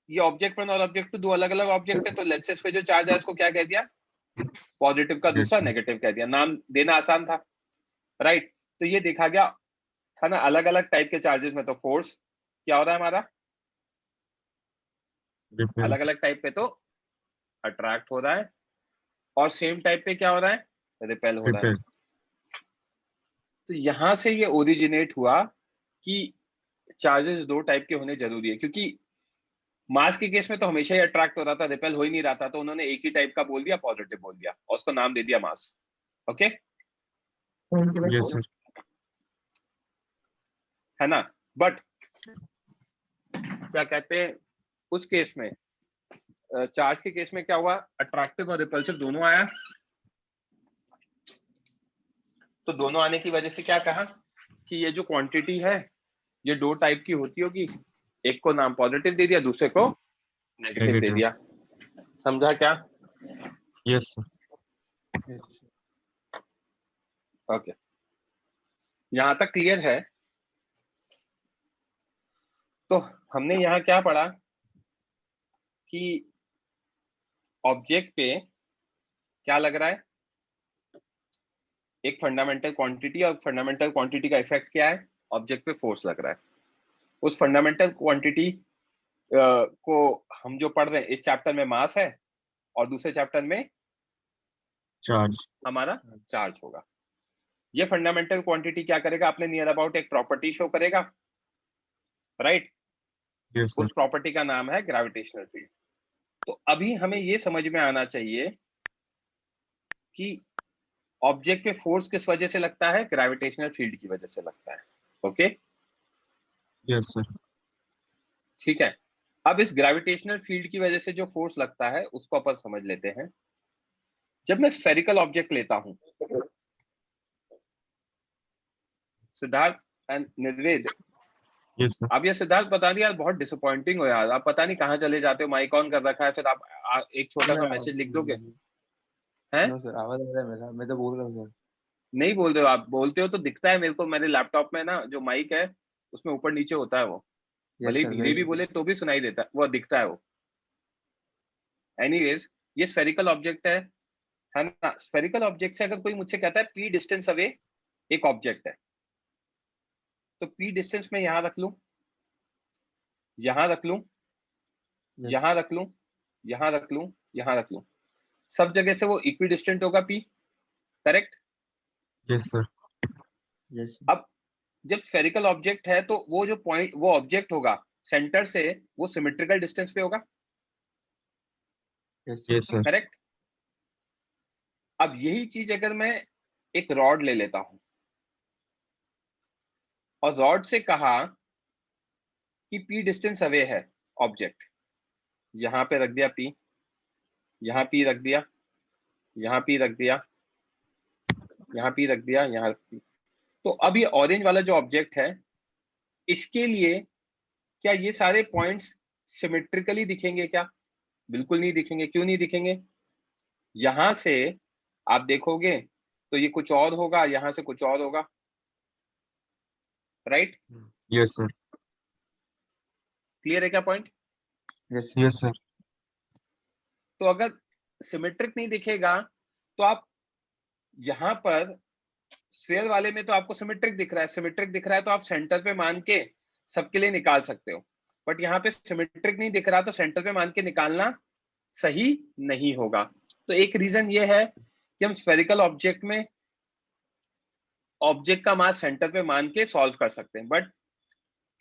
ये ऑब्जेक्ट 1 और ऑब्जेक्ट 2 दो अलग अलग ऑब्जेक्ट है, तो लेट्स से इस पे जो चार्ज आया इसको क्या कह दिया? पॉजिटिव का दूसरा नेगेटिव कह दिया। नाम देना आसान था, राइट? तो ये देखा गया था ना, अलग अलग टाइप के चार्जेस में तो फोर्स क्या हो रहा है हमारा? रिपेल। अलग अलग टाइप पे तो अट्रैक्ट हो रहा है, और सेम टाइप पे क्या हो रहा है? रिपेल हो रहा है। रिपेल। तो यहां से ये ओरिजिनेट हुआ कि चार्जेस 2 टाइप के होने जरूरी है, क्योंकि मास के केस में तो हमेशा ही अट्रैक्ट हो रहा था, रिपेल हो ही नहीं रहा था, तो उन्होंने एक ही टाइप का बोल दिया, पॉजिटिव बोल दिया, और उसको नाम दे दिया मास। Okay, yes sir. है ना? बट क्या कहते हैं, उस केस में, चार्ज के केस में क्या हुआ? अट्रैक्टिव और रिपल्सिव दोनों आया। तो दोनों आने की वजह से क्या कहा कि ये जो क्वांटिटी है ये 2 टाइप की होती होगी, एक को नाम पॉजिटिव दे दिया, दूसरे को नेगेटिव दे नेगेटिव। दिया। समझा क्या? Yes sir. ओके, यहां तक क्लियर है? तो हमने यहाँ क्या पढ़ा कि ऑब्जेक्ट पे क्या लग रहा है? एक फंडामेंटल क्वांटिटी, और फंडामेंटल क्वांटिटी का इफेक्ट क्या है? ऑब्जेक्ट पे फोर्स लग रहा है। उस फंडामेंटल क्वांटिटी को हम जो पढ़ रहे हैं इस चैप्टर में मास है, और दूसरे चैप्टर में चार्ज। हमारा चार्ज होगा। ये फंडामेंटल क्वांटिटी क्या करेगा? अपने नियर अबाउट एक प्रॉपर्टी शो करेगा, राइट? यस उस सर। प्रॉपर्टी का नाम है ग्रेविटेशनल फील्ड। तो अभी हमें ये समझ में आना चाहिए कि ऑब्जेक्ट पे फोर्स किस वजह से लगता है? ग्रेविटेशनल फील्ड की वजह से लगता है। Okay, yes sir. ठीक है। अब इस ग्रेविटेशनल फील्ड की वजह से जो फोर्स लगता है उसको अपन समझ लेते हैं। जब मैं स्फेरिकल ऑब्जेक्ट लेता हूं, Siddharth and Nirved, yes sir. अब ये सिद्धार्थ बता दिया, यार बहुत डिसअपॉइंटिंग हो यार, आप पता नहीं कहाँ चले जाते हो, माइक ऑन कर रखा है, फिर आप एक छोटा सा मैसेज लिख दोगे, हैं? नो सर, आवाज आ रहा है मेरा, मैं तो बोल रहा हूँ सर। नहीं बोल रहे हो आप, बोलते हो तो दिखता है मेरे को, मेरे लैपटॉप में ना जो माइक है उसमें ऊपर नीचे होता है वो, यस भले ही सर, धीरे भी बोले तो भी सुनाई देता है, वो दिखता है वो। एनीवेज ये स्फेरिकल ऑब्जेक्ट है ना। स्फेरिकल ऑब्जेक्ट से अगर कोई मुझसे कहता है p डिस्टेंस अवे एक ऑब्जेक्ट है, तो p डिस्टेंस में यहां रख लूं, यहां रख लूं, Yes. यहां रख लूं, यहां रख लूं, यहां रख लूं, सब जगह से वो इक्वी डिस्टेंट होगा p, correct. Yes, sir. Yes अब जब स्फेरिकल ऑब्जेक्ट है तो वो जो पॉइंट, वो ऑब्जेक्ट होगा सेंटर से वो सिमेट्रिकल डिस्टेंस पे होगा, यस Yes, sir. करेक्ट। अब यही चीज अगर मैं एक रॉड ले लेता हूं और रॉड से कहा कि p डिस्टेंस अवे है ऑब्जेक्ट, यहां पे रख दिया p, यहां p रख दिया, यहां p रख दिया, यहां p रख दिया, यहां p। तो अब ये ऑरेंज वाला जो ऑब्जेक्ट है, इसके लिए क्या ये सारे पॉइंट्स सिमेट्रिकली दिखेंगे क्या? बिल्कुल नहीं दिखेंगे। क्यों नहीं दिखेंगे? यहां से आप देखोगे तो ये कुछ और होगा, यहां से कुछ और होगा, राइट? Yes, sir. क्लियर है क्या पॉइंट? Yes Yes, sir. तो अगर सिमेट्रिक नहीं दिखेगा तो आप यहां पर स्फीयर वाले में तो आपको सिमेट्रिक दिख रहा है, सिमेट्रिक दिख रहा है तो आप सेंटर पे मान के सबके लिए निकाल सकते हो, बट यहाँ पे सिमेट्रिक नहीं दिख रहा तो सेंटर पे मान के निकालना सही नहीं होगा। तो एक रीजन ये है कि हम स्फेरिकल ऑब्जेक्ट में ऑब्जेक्ट का मास सेंटर पे मान के सॉल्व कर सकते हैं, बट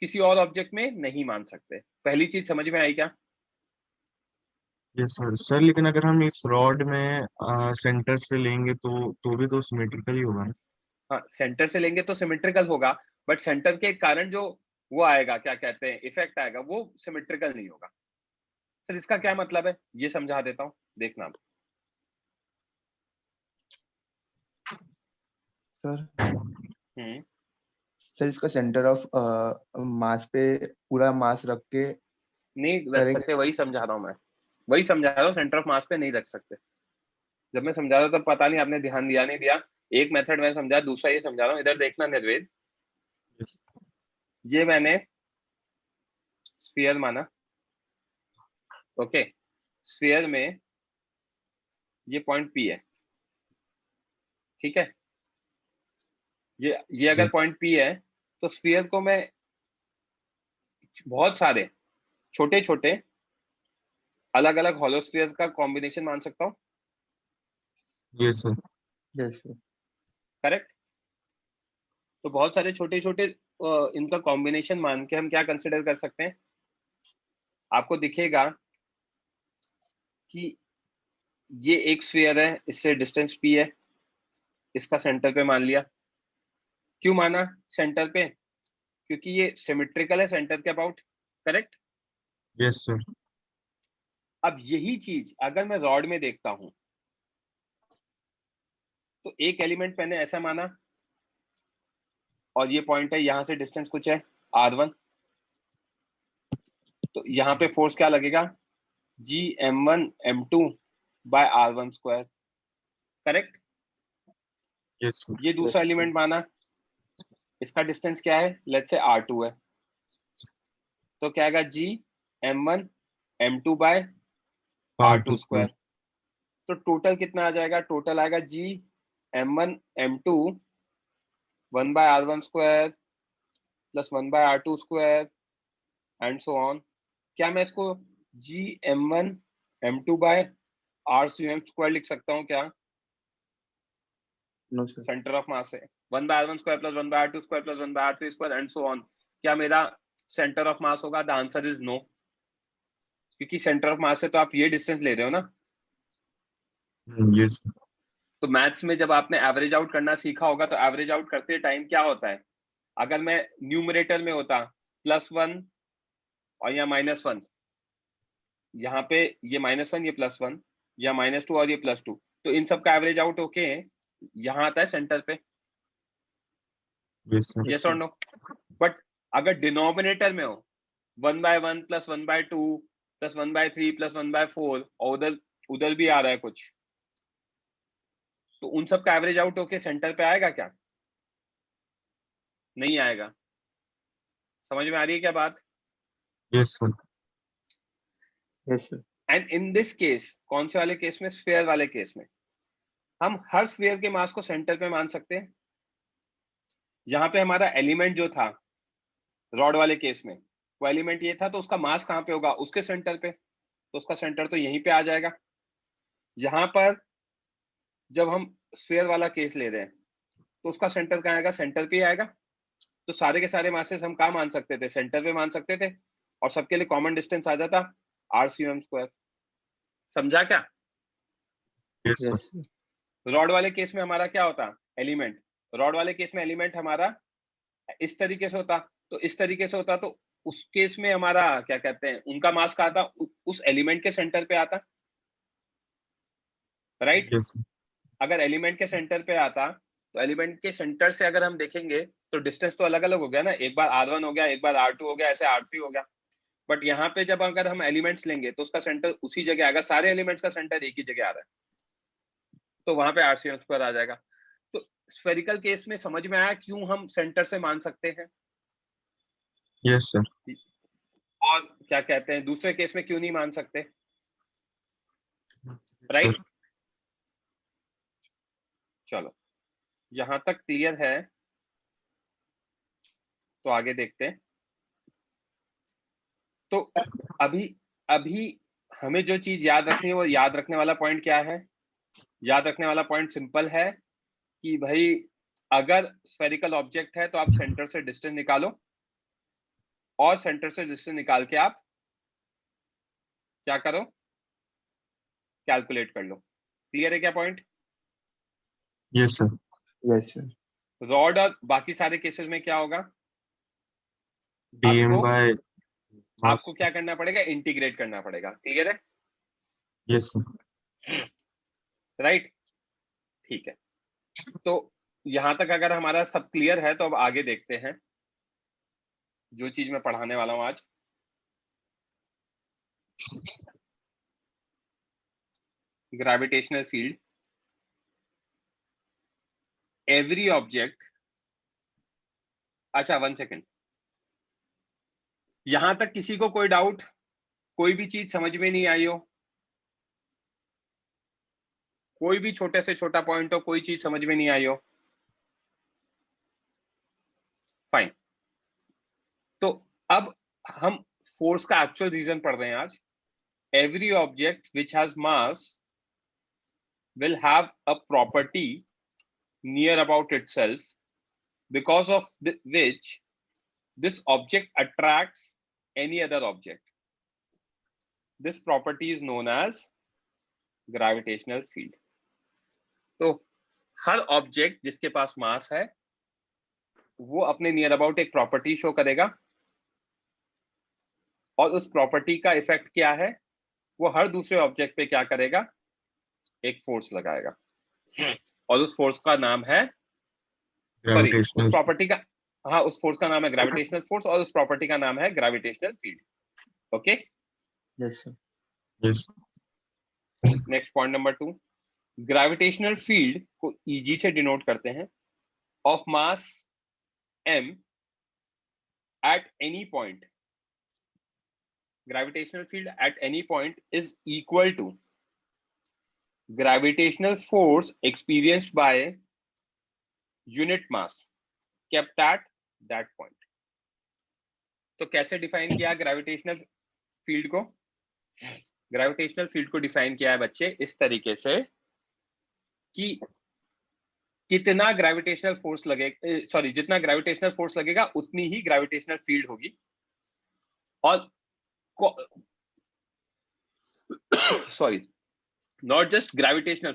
किसी और ऑब्जेक्ट में नहीं मान सकते। पहली चीज समझ में आई क्या? Yes, sir. सर लेकिन अगर हम इस रॉड में सेंटर से लेंगे तो भी तो सिमेट्रिकल ही होगा ना? हाँ, सेंटर से लेंगे तो सिमेट्रिकल होगा, बट सेंटर के कारण जो वो आएगा, क्या कहते हैं, इफेक्ट आएगा, वो सिमेट्रिकल नहीं होगा। सर इसका क्या मतलब है, ये समझा देता हूँ, देखना। सर हम्म, सर इसका सेंटर ऑफ मास पे पूरा मास रख के नहीं रख करेंगे। सकते, वही समझा रहा हूँ मैं, वही समझा रहा हूँ, सेंटर ऑफ मास पे नहीं रख सकते। जब मैं समझा रहा था तब पता नहीं आपने ध्यान दिया नहीं दिया। एक मेथड मैंने समझा, दूसरा ये समझा रहा हूँ, इधर देखना निर्वेद। Yes. ये मैंने स्फीयर माना, ओके, स्फीयर में ये पॉइंट पी है, ठीक है। ये अगर Yes. पॉइंट पी है तो स्फीयर को मैं बहुत सारे छोटे छोटे अलग अलग होलोस्फीयर का कॉम्बिनेशन मान सकता हूँ, Yes, sir. Yes sir correct. तो बहुत सारे छोटे छोटे इनका कॉम्बिनेशन मान के हम क्या कंसिडर कर सकते हैं, आपको दिखेगा कि ये एक स्फीयर है, इससे डिस्टेंस पी है, इसका सेंटर पे मान लिया। क्यों माना सेंटर पे? क्योंकि ये सिमेट्रिकल है सेंटर के अबाउट, करेक्ट। Yes, sir. अब यही चीज अगर मैं रॉड में देखता हूं तो एक एलिमेंट मैंने ऐसा माना और ये पॉइंट है, यहां से डिस्टेंस कुछ है r1, तो यहाँ पे फोर्स क्या लगेगा, Gm1m2 by r1 square, correct. Yes, sir. ये दूसरा Yes. एलिमेंट माना, इसका डिस्टेंस क्या है, लेट्स से r2 है, तो क्या आएगा Gm1m2 बाय r2 स्क्वायर। तो टोटल कितना आ जाएगा, टोटल आएगा Gm1m2 1 by r1 square plus 1 by r2 square and so on. क्या मैं इसको Gm1m2 बाय r स्क्वायर लिख सकता हूँ क्या, no sir centre of mass है 1 by r1 square plus 1 by r2 square plus 1 by r3 square and so on, क्या मेरा सेंटर ऑफ मास होगा? द आंसर इज नो, क्योंकि सेंटर ऑफ मास से तो आप ये डिस्टेंस ले रहे हो ना। Yes, sir. तो मैथ्स में जब आपने एवरेज आउट करना सीखा होगा तो एवरेज आउट करते टाइम क्या होता है, अगर मैं न्यूमरेटर में होता +1 और यहाँ -1, यहाँ पे ये -1 ये +1, या -2 और ये +2, तो इन सब का एवरेज आउट होके यहाँ आता है सेंटर पे, Yes, sir. यस और नो। बट अगर डिनोमिनेटर में हो 1/1 प्लस 1/2 प्लस 1/3 प्लस 1/4 और उधर उधर भी आ रहा है कुछ, तो उन सब का एवरेज आउट होके सेंटर पे आएगा क्या? नहीं आएगा। समझ में आ रही है क्या बात? Yes sir. Yes sir. And in this case, कौन से वाले केस में? स्फीयर वाले केस में हम हर स्फीयर के मास को सेंटर पे मान सकते हैं। यहाँ पे हमारा एलिमेंट जो था रॉड वाले केस में, वो एलिमेंट ये था, तो उसका मास कहाँ पे होगा? उसके सेंटर पे, तो उसका सेंटर तो यहीं पे आ जाएगा। यहाँ पर जब हम स्फीयर वाला केस ले रहे हैं तो उसका सेंटर कहाँ आएगा? सेंटर पे आएगा। तो सारे के सारे मासेस हम कहाँ मान सकते थे? सेंटर पे मान सकते थे, और सबके लिए कॉमन डिस्टेंस आ जाता RCM²। समझा क्या? Yes sir. यस रॉड वाले केस में हमारा क्या होता? एलिमेंट। रॉड वाले केस में एलिमेंट हमारा इस तरीके से होता, तो इस तरीके से होता, तो उस केस में हमारा क्या कहते हैं, उनका मास कहाँ आता? उस एलिमेंट के सेंटर पे आता, राइट? Yes sir. अगर एलिमेंट के सेंटर पे आता, तो एलिमेंट के सेंटर से अगर हम देखेंगे तो डिस्टेंस तो अलग अलग हो गया ना, एक बार R1 हो गया, एक बार R2 हो गया, ऐसे R3 हो गया। बट यहाँ पे जब अगर हम एलिमेंट्स लेंगे तो उसका सेंटर उसी जगह आएगा, सारे एलिमेंट्स का सेंटर एक ही जगह आ रहा है, तो वहां पे RCM² आ जाएगा। तो स्फेरिकल केस में समझ में आया क्यों हम सेंटर से मान सकते हैं, यस सर। और क्या कहते हैं दूसरे केस में क्यों नहीं मान सकते, सर राइट? चलो, यहां तक क्लियर है, तो आगे देखते हैं। तो अभी अभी हमें जो चीज याद रखनी है, वो याद रखने वाला पॉइंट क्या है? याद रखने वाला पॉइंट सिंपल है कि भाई अगर स्फेरिकल ऑब्जेक्ट है तो आप सेंटर से डिस्टेंस निकालो, और सेंटर से डिस्टेंस निकाल के आप क्या करो? कैलकुलेट कर लो। क्लियर है क्या point? Yes sir. Yes sir. Rod और बाकी सारे केसेस में क्या होगा? DM आपको बाय मास। आपको क्या करना पड़ेगा? इंटीग्रेट करना पड़ेगा। क्लियर है? Yes sir. राइट, ठीक है। तो यहां तक अगर हमारा सब क्लियर है, तो अब आगे देखते हैं जो चीज मैं पढ़ाने वाला हूं आज। Gravitational field, every object. अच्छा 1 सेकेंड, यहां तक किसी को कोई डाउट, कोई भी चीज समझ में नहीं आई हो, कोई भी छोटे से छोटा पॉइंट हो, कोई चीज समझ में नहीं आई हो? फाइन। तो अब हम फोर्स का एक्चुअल रीजन पढ़ रहे हैं आज। Every object which has mass will have a property near about itself, because of which this object attracts any other object. This property is known as gravitational field. तो हर object जिसके पास मास है वो अपने near about एक property show करेगा, और उस property का इफेक्ट क्या है? वो हर दूसरे ऑब्जेक्ट पे क्या करेगा? एक फोर्स लगाएगा, और उस फोर्स का नाम है, सॉरी, उस ग्रेविटेशनल। प्रॉपर्टी का, हाँ, उस फोर्स का नाम है ग्रेविटेशनल फोर्स, और उस प्रॉपर्टी का नाम है gravitational field. Okay, yes sir. Yes. Next point number 2, gravitational field को Eg से डिनोट करते हैं, of mass m at any point. Gravitational field at any point is equal to gravitational force experienced by unit mass kept at that point. तो कैसे define किया gravitational field को? Gravitational field को define किया है बच्चे इस तरीके से कि कितना ग्रेविटेशनल फोर्स लगेगा, सॉरी, जितना ग्रेविटेशनल फोर्स लगेगा उतनी ही ग्रेविटेशनल फील्ड होगी, और sorry, not just gravitational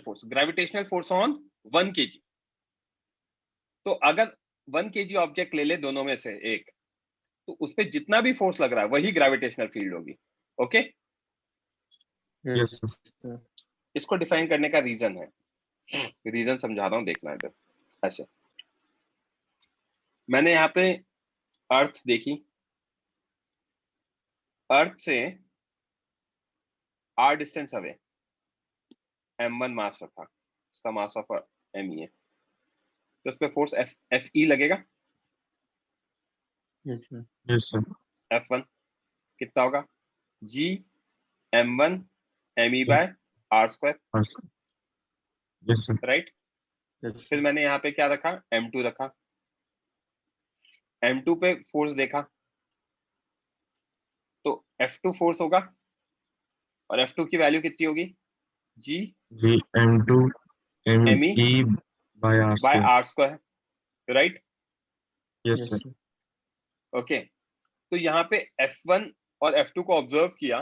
force on 1 kg। तो अगर 1 kg ऑब्जेक्ट ले ले, दोनों में से एक, तो उस पर जितना भी फोर्स लग रहा है वही ग्रेविटेशनल फील्ड होगी। Okay, yes sir. इसको डिफाइन करने का रीजन है, रीजन समझा रहा हूं, देखना इधर। ऐसे मैंने यहाँ पे अर्थ देखी, अर्थ से r डिस्टेंस अवे m1 मास रखा, इसका मास ऑफ m है, तो उस पे फोर्स Fe लगेगा, Yes, sir. Yes sir, F1 कितना होगा? G M1 ME by R square, yes sir, right. Yes, फिर sir. मैंने यहाँ पे क्या रखा? M2 रखा। M2 पे फोर्स देखा तो F2 फोर्स होगा और F2 की वैल्यू कितनी होगी? G G M2 ME ME by R by square, R square, right. Yes Yes, sir, sir. Okay, तो यहाँ पे F1 और F2 को ऑब्जर्व किया।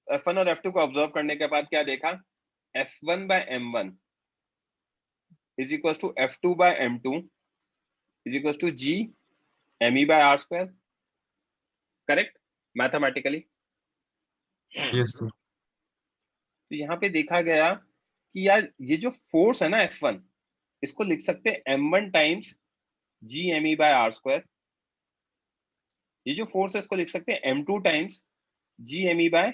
F1 और F2 को ऑब्जर्व करने के बाद क्या देखा? F1 by M1 is equals to F2 by M2 is equals to G ME by R square, correct mathematically. Yes sir, तो यहाँ पे देखा गया कि यार ये जो फोर्स है ना F1, इसको लिख सकते हैं M1 times G ME by R square. ये जो फोर्स है इसको लिख सकते हैं M2 times G ME by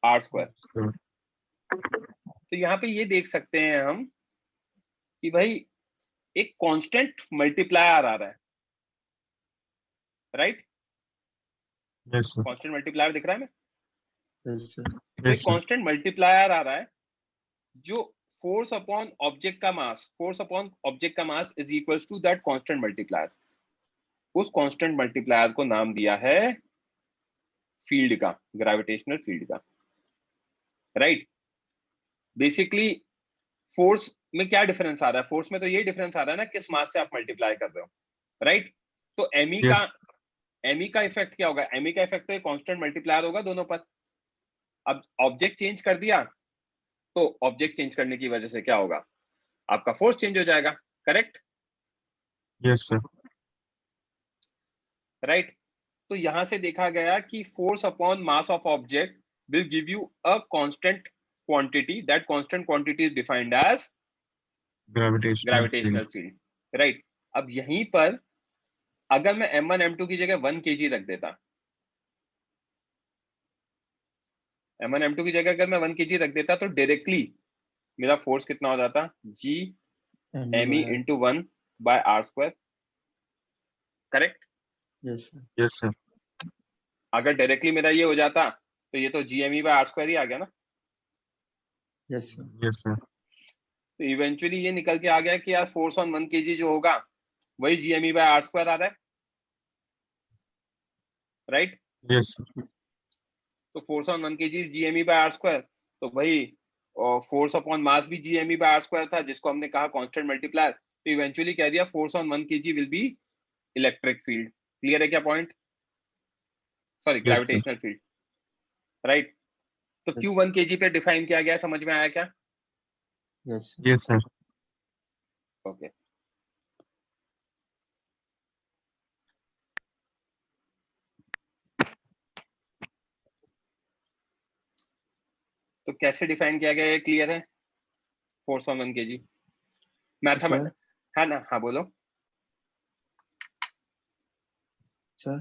R square. तो यहाँ पे ये देख सकते हैं हम कि भाई एक कांस्टेंट मल्टीप्लायर आ रहा है, right. Yes sir, constant multiplier दिख रहा है हमें? Yes, sir. तो एक यस सर, कांस्टेंट मल्टीप्लायर आ रहा है जो फोर्स अपॉन ऑब्जेक्ट का मास, फोर्स अपॉन ऑब्जेक्ट का mass is equals to that constant multiplier. उस कांस्टेंट मल्टीप्लायर को नाम दिया है फील्ड का, ग्रेविटेशनल फील्ड का, राइट। बेसिकली फोर्स में क्या डिफरेंस आ रहा है? फोर्स में तो ये डिफरेंस आ रहा है ना किस मास से आप मल्टीप्लाई कर रहे हो, राइट। तो एमई का इफेक्ट क्या होगा? एमई का इफेक्ट तो कांस्टेंट मल्टीप्लायर होगा दोनों पर। अब ऑब्जेक्ट चेंज कर दिया तो ऑब्जेक्ट चेंज करने की वजह से क्या होगा? आपका फोर्स चेंज हो जाएगा, करेक्ट, यस सर, राइट। तो यहां से देखा गया कि force upon mass of object will give you a constant quantity, that constant quantity is defined as gravitational gravitational field, field, right. अब यहीं पर अगर मैं M1 M2 की जगह 1 kg रख देता, M1 M2 की जगह अगर मैं 1 kg रख देता तो डायरेक्टली मेरा फोर्स कितना हो जाता? G ME ME by R. into 1 by R square, correct. Yes, sir. Yes sir, अगर डायरेक्टली मेरा ये हो जाता तो ये तो GME by R स्क्वायर ही आ गया ना। Yes, sir. यस सर, तो इवेंचुअली ये निकल के आ गया कि यार फोर्स ऑन 1 kg जो होगा वही GME by R स्क्वायर आ रहा है, राइट। यस सर, तो force on 1 kg is GME by R square, तो भाई फोर्स अपॉन मास भी GME by R स्क्वायर था जिसको हमने कहा कांस्टेंट मल्टीप्लायर। तो इवेंचुअली कह दिया force on 1 kg will be electric field. Clear है क्या point? Sorry, yes sir, gravitational field, right. तो Yes, क्यू 1 kg पे डिफाइन किया गया, समझ में आया क्या? yes, sir. Yes sir, okay, तो कैसे डिफाइन किया गया ये क्लियर है? फोर्स ऑन 1 kg मैथमेट Sir, है ना? हाँ बोलो sir.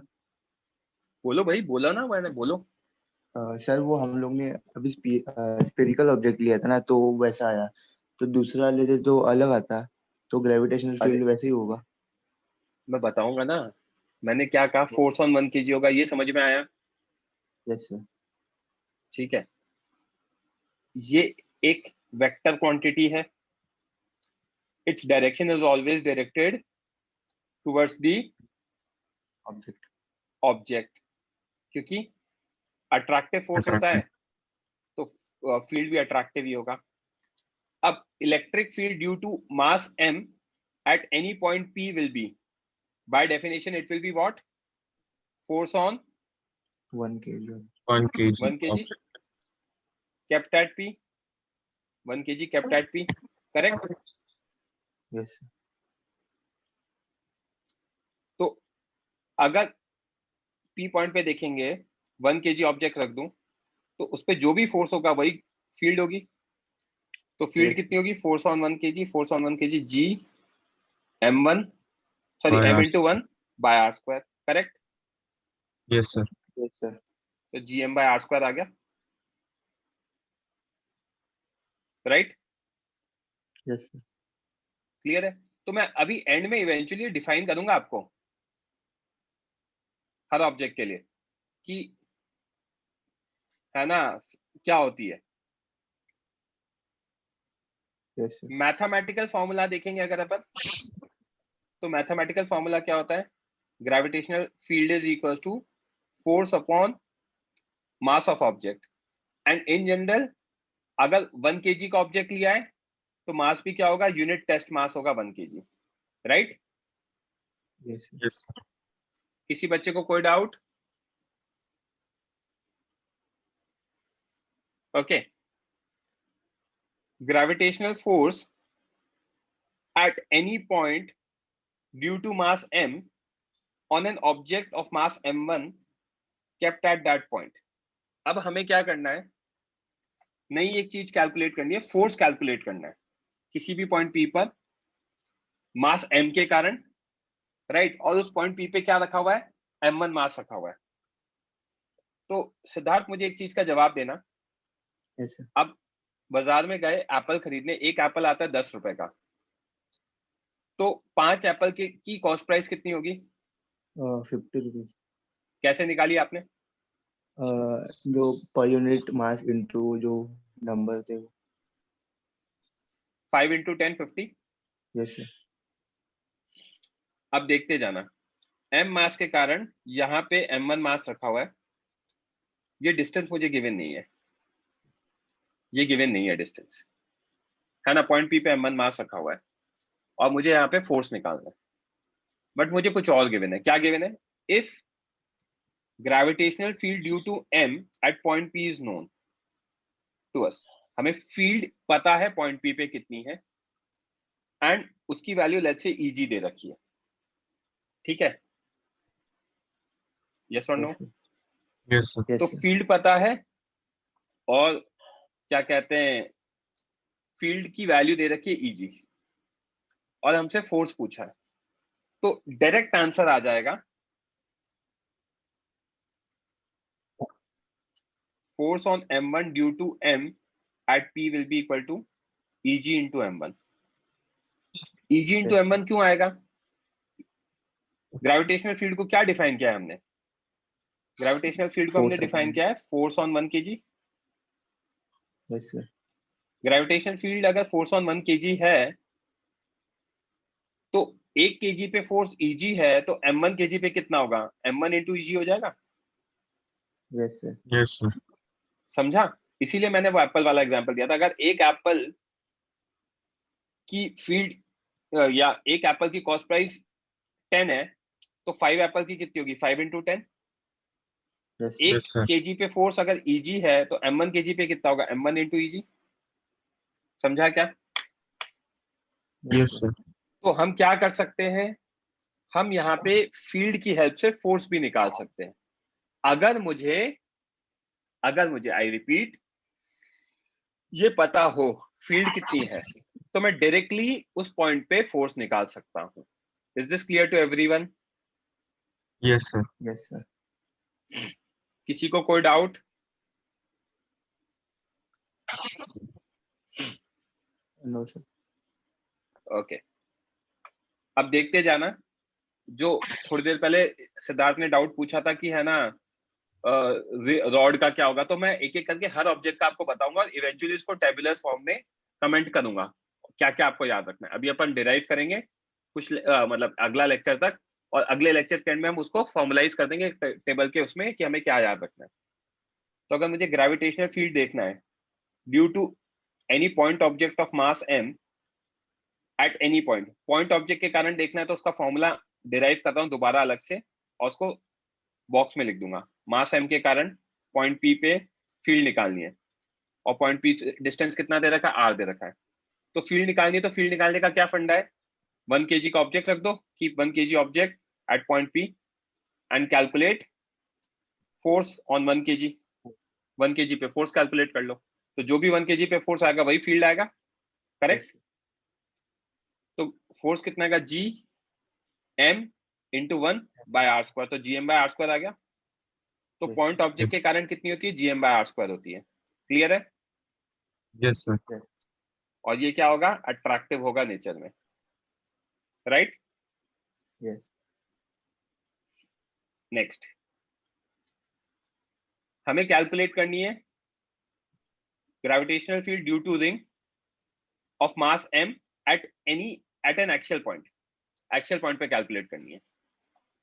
बोलो भाई, बोलो ना, मैंने बोलो। सर वो हम लोग ने अभी स्पेरिकल ऑब्जेक्ट लिया था ना तो वैसा आया, तो दूसरा लेते तो अलग आता, तो ग्रेविटेशनल अरे फील्ड वैसे ही होगा। मैं बताऊंगा ना, मैंने क्या कहा, फोर्स ऑन 1 kg होगा, ये समझ में आया? Yes sir. ठीक है, ये एक वेक्टर क्वांटिटी है, it's direction is always directed towards the object. Object, क्योंकि अट्रैक्टिव फोर्स होता है तो फील्ड भी अट्रैक्टिव ही होगा। अब electric field due to mass m at any point p will be, by definition it will be what? Force on 1 kg। 1 kg 1 kg kept at p, 1 kg kept at p, correct। Yes. तो अगर p point पे देखेंगे 1 kg object रख दूं तो उस पे जो भी फोर्स होगा वही फील्ड होगी। तो फील्ड Yes. कितनी होगी? Force on 1 kg, force on 1 kg g m1 sorry By m R into 1 by r square, correct. Yes sir, yes sir. तो gm by r स्क्वायर आ गया, राइट। Yes sir. क्लियर है? तो मैं अभी and में इवेंचुअली डिफाइन करूंगा आपको हर ऑब्जेक्ट के लिए कि है ना क्या होती है। Yes sir. मैथमेटिकल फॉर्मूला देखेंगे अगर अपन, तो मैथमेटिकल फॉर्मूला क्या होता है, gravitational field is equal to force upon mass of object. And in general अगर 1 kg का ऑब्जेक्ट लिया है तो मास भी क्या होगा, यूनिट टेस्ट मास होगा 1 kg, right. Yes yes sir. किसी बच्चे को कोई doubt? Okay. Gravitational force at any point due to mass m on an object of mass m1 kept at that point। अब हमें क्या करना है, नई एक चीज कैलकुलेट करनी है, फोर्स कैलकुलेट करना है किसी भी पॉइंट पी पर मास m के कारण, राइट। और उस पॉइंट पी पे क्या रखा हुआ है, m1 मास रखा हुआ है। तो सिद्धार्थ मुझे एक चीज का जवाब देना, यस सर। अब बाजार में गए एप्पल खरीदने, एक एप्पल आता है 10 रुपए का, तो 5 एप्पल की कॉस्ट प्राइस कितनी होगी, 50 रुपीज। कैसे निकाली आपने? जो पर यूनिट मास इनटू जो नंबर थे वो। 5 into 10 50। Yes sir. अब देखते जाना, m मास के कारण यहाँ पे m1 मास रखा हुआ है, ये डिस्टेंस मुझे गिवन नहीं है, ये गिवन नहीं है डिस्टेंस, है ना। पॉइंट पी पे m1 मास रखा हुआ है और मुझे यहाँ पे फोर्स निकालना है, बट मुझे कुछ और गिवन है। क्या गिवन है, if gravitational field due to m at point p is known to us, हमें फील्ड पता है पॉइंट p पे कितनी है एंड उसकी वैल्यू लेट्स से eg दे रखी है, ठीक है, यस और नो। Yes sir. यस तो सर। फील्ड पता है और क्या कहते हैं, फील्ड की वैल्यू दे रखी है eg और हमसे फोर्स पूछा है, तो डायरेक्ट आंसर आ जाएगा force on m1 due to m at p will be equal to eg into m1। eg into m1 क्यों आएगा, ग्रेविटेशनल फील्ड को क्या डिफाइन किया है हमने, ग्रेविटेशनल फील्ड को हमने Force डिफाइन upon- किया है force on 1 kg। Yes sir. Gravitational field अगर फोर्स ऑन 1 kg है तो 1 kg पे फोर्स eg है, तो m1 kg पे कितना होगा, m1 इंटू eg हो जाएगा, यस सर। Yes sir. समझा। इसीलिए मैंने वो एप्पल वाला एग्जांपल दिया था, अगर एक एप्पल की फील्ड या एक एप्पल की कॉस्ट प्राइस 10 है तो 5 एप्पल की कितनी होगी, 5 इंटू 10। यस एक Yes, sir. केजी पे फोर्स अगर eg है तो m1 केजी पे कितना होगा, m1 इंटू eg, समझा क्या। Yes sir. तो हम क्या कर सकते हैं, हम यहाँ पे फील्ड की हेल्प से फोर्स भी निकाल सकते हैं। अगर मुझे आई रिपीट ये पता हो फील्ड कितनी है तो मैं डायरेक्टली उस पॉइंट पे फोर्स निकाल सकता हूं। Is this clear to everyone? Yes sir. Yes sir. किसी को कोई डाउट? No sir. ओके, अब देखते जाना, जो थोड़ी देर पहले सिद्धार्थ ने डाउट पूछा था कि है ना रॉड का क्या होगा, तो मैं एक एक करके हर ऑब्जेक्ट का आपको बताऊंगा और इवेंचुअली इसको टेबुलर फॉर्म में कमेंट करूंगा क्या क्या आपको याद रखना है। अभी अपन डिराइव करेंगे कुछ मतलब अगला लेक्चर तक, और अगले लेक्चर के एंड में हम उसको फॉर्मुलाइज कर देंगे टेबल के उसमें कि हमें क्या याद रखना है। तो अगर मुझे ग्रेविटेशनल फील्ड देखना है due to any point object of mass m at any point object के कारण देखना है, तो उसका फॉर्मूला डिराइव करता हूँ दोबारा अलग से और उसको बॉक्स में लिख दूंगा। मास m के कारण पॉइंट p पे फील्ड निकालनी है और पॉइंट p डिस्टेंस कितना दे रखा है, r दे रखा है। तो फील्ड निकालनी है, तो फील्ड निकालने का क्या फंडा है, 1 kg का ऑब्जेक्ट रख दो, keep 1 kg object at point p and calculate force on 1 kg। 1 kg पे फोर्स कैलकुलेट कर लो, तो जो भी 1 kg पे फोर्स आएगा वही फील्ड आएगा, करेक्ट। तो फोर्स कितना आएगा, g m into 1 by r square, तो gm बाय r स्क्वायर आ गया। तो पॉइंट ऑब्जेक्ट के कारण कितनी होती है, gm बाय r स्क्वायर होती है। क्लियर है? Yes sir. और ये क्या होगा, अट्रैक्टिव होगा नेचर में, राइट। यस। नेक्स्ट हमें कैलकुलेट करनी है gravitational field due to ring of mass m at an axial point पे कैलकुलेट करनी है।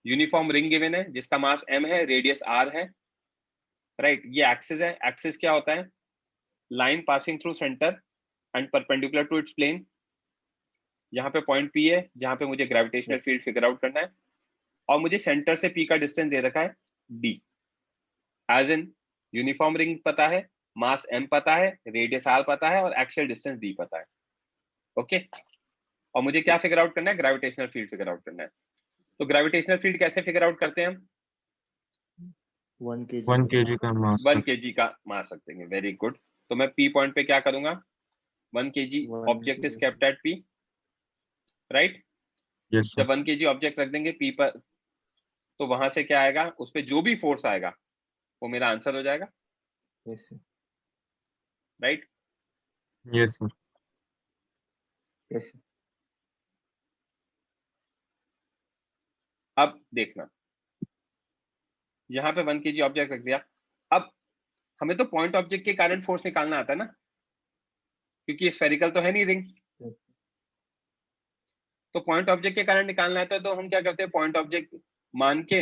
यूनिफॉर्म रिंग गिवन है जिसका मास m है, रेडियस r है, राइट। ये एक्सिस है। एक्सिस क्या होता है? Line passing through centre and perpendicular to its plane. यहाँ पे पॉइंट P है जहां पे मुझे ग्रेविटेशनल फील्ड फिगर आउट करना है, और मुझे सेंटर से P का डिस्टेंस दे रखा है D। As in uniform ring पता है, मास m पता है, रेडियस r पता है, और एक्सियल डिस्टेंस d पता है। ओके, और मुझे क्या फिगर आउट करना है? ग्रेविटेशनल फील्ड फिगर आउट करना है। तो ग्रेविटेशनल फील्ड कैसे फिगर आउट करते हैं हम? 1 1 kg kg का मास 1 kg का मास रख देंगे। Very good. तो मैं P पॉइंट पे क्या करूंगा? 1 kg 1 object is kg kept at P, right. Yes sir जब 1 kg ऑब्जेक्ट रख देंगे P पर, तो वहां से क्या आएगा? उस पर जो भी फोर्स आएगा वो मेरा आंसर हो जाएगा, yes sir right. Yes sir yes sir अब देखना, यहाँ पे 1 kg ऑब्जेक्ट रख दिया। अब हमें तो पॉइंट ऑब्जेक्ट के कारण फोर्स निकालना आता है ना, क्योंकि स्फेरिकल तो है नहीं रिंग। यस तो पॉइंट ऑब्जेक्ट के कारण निकालना है तो हम क्या करते हैं? पॉइंट ऑब्जेक्ट मान के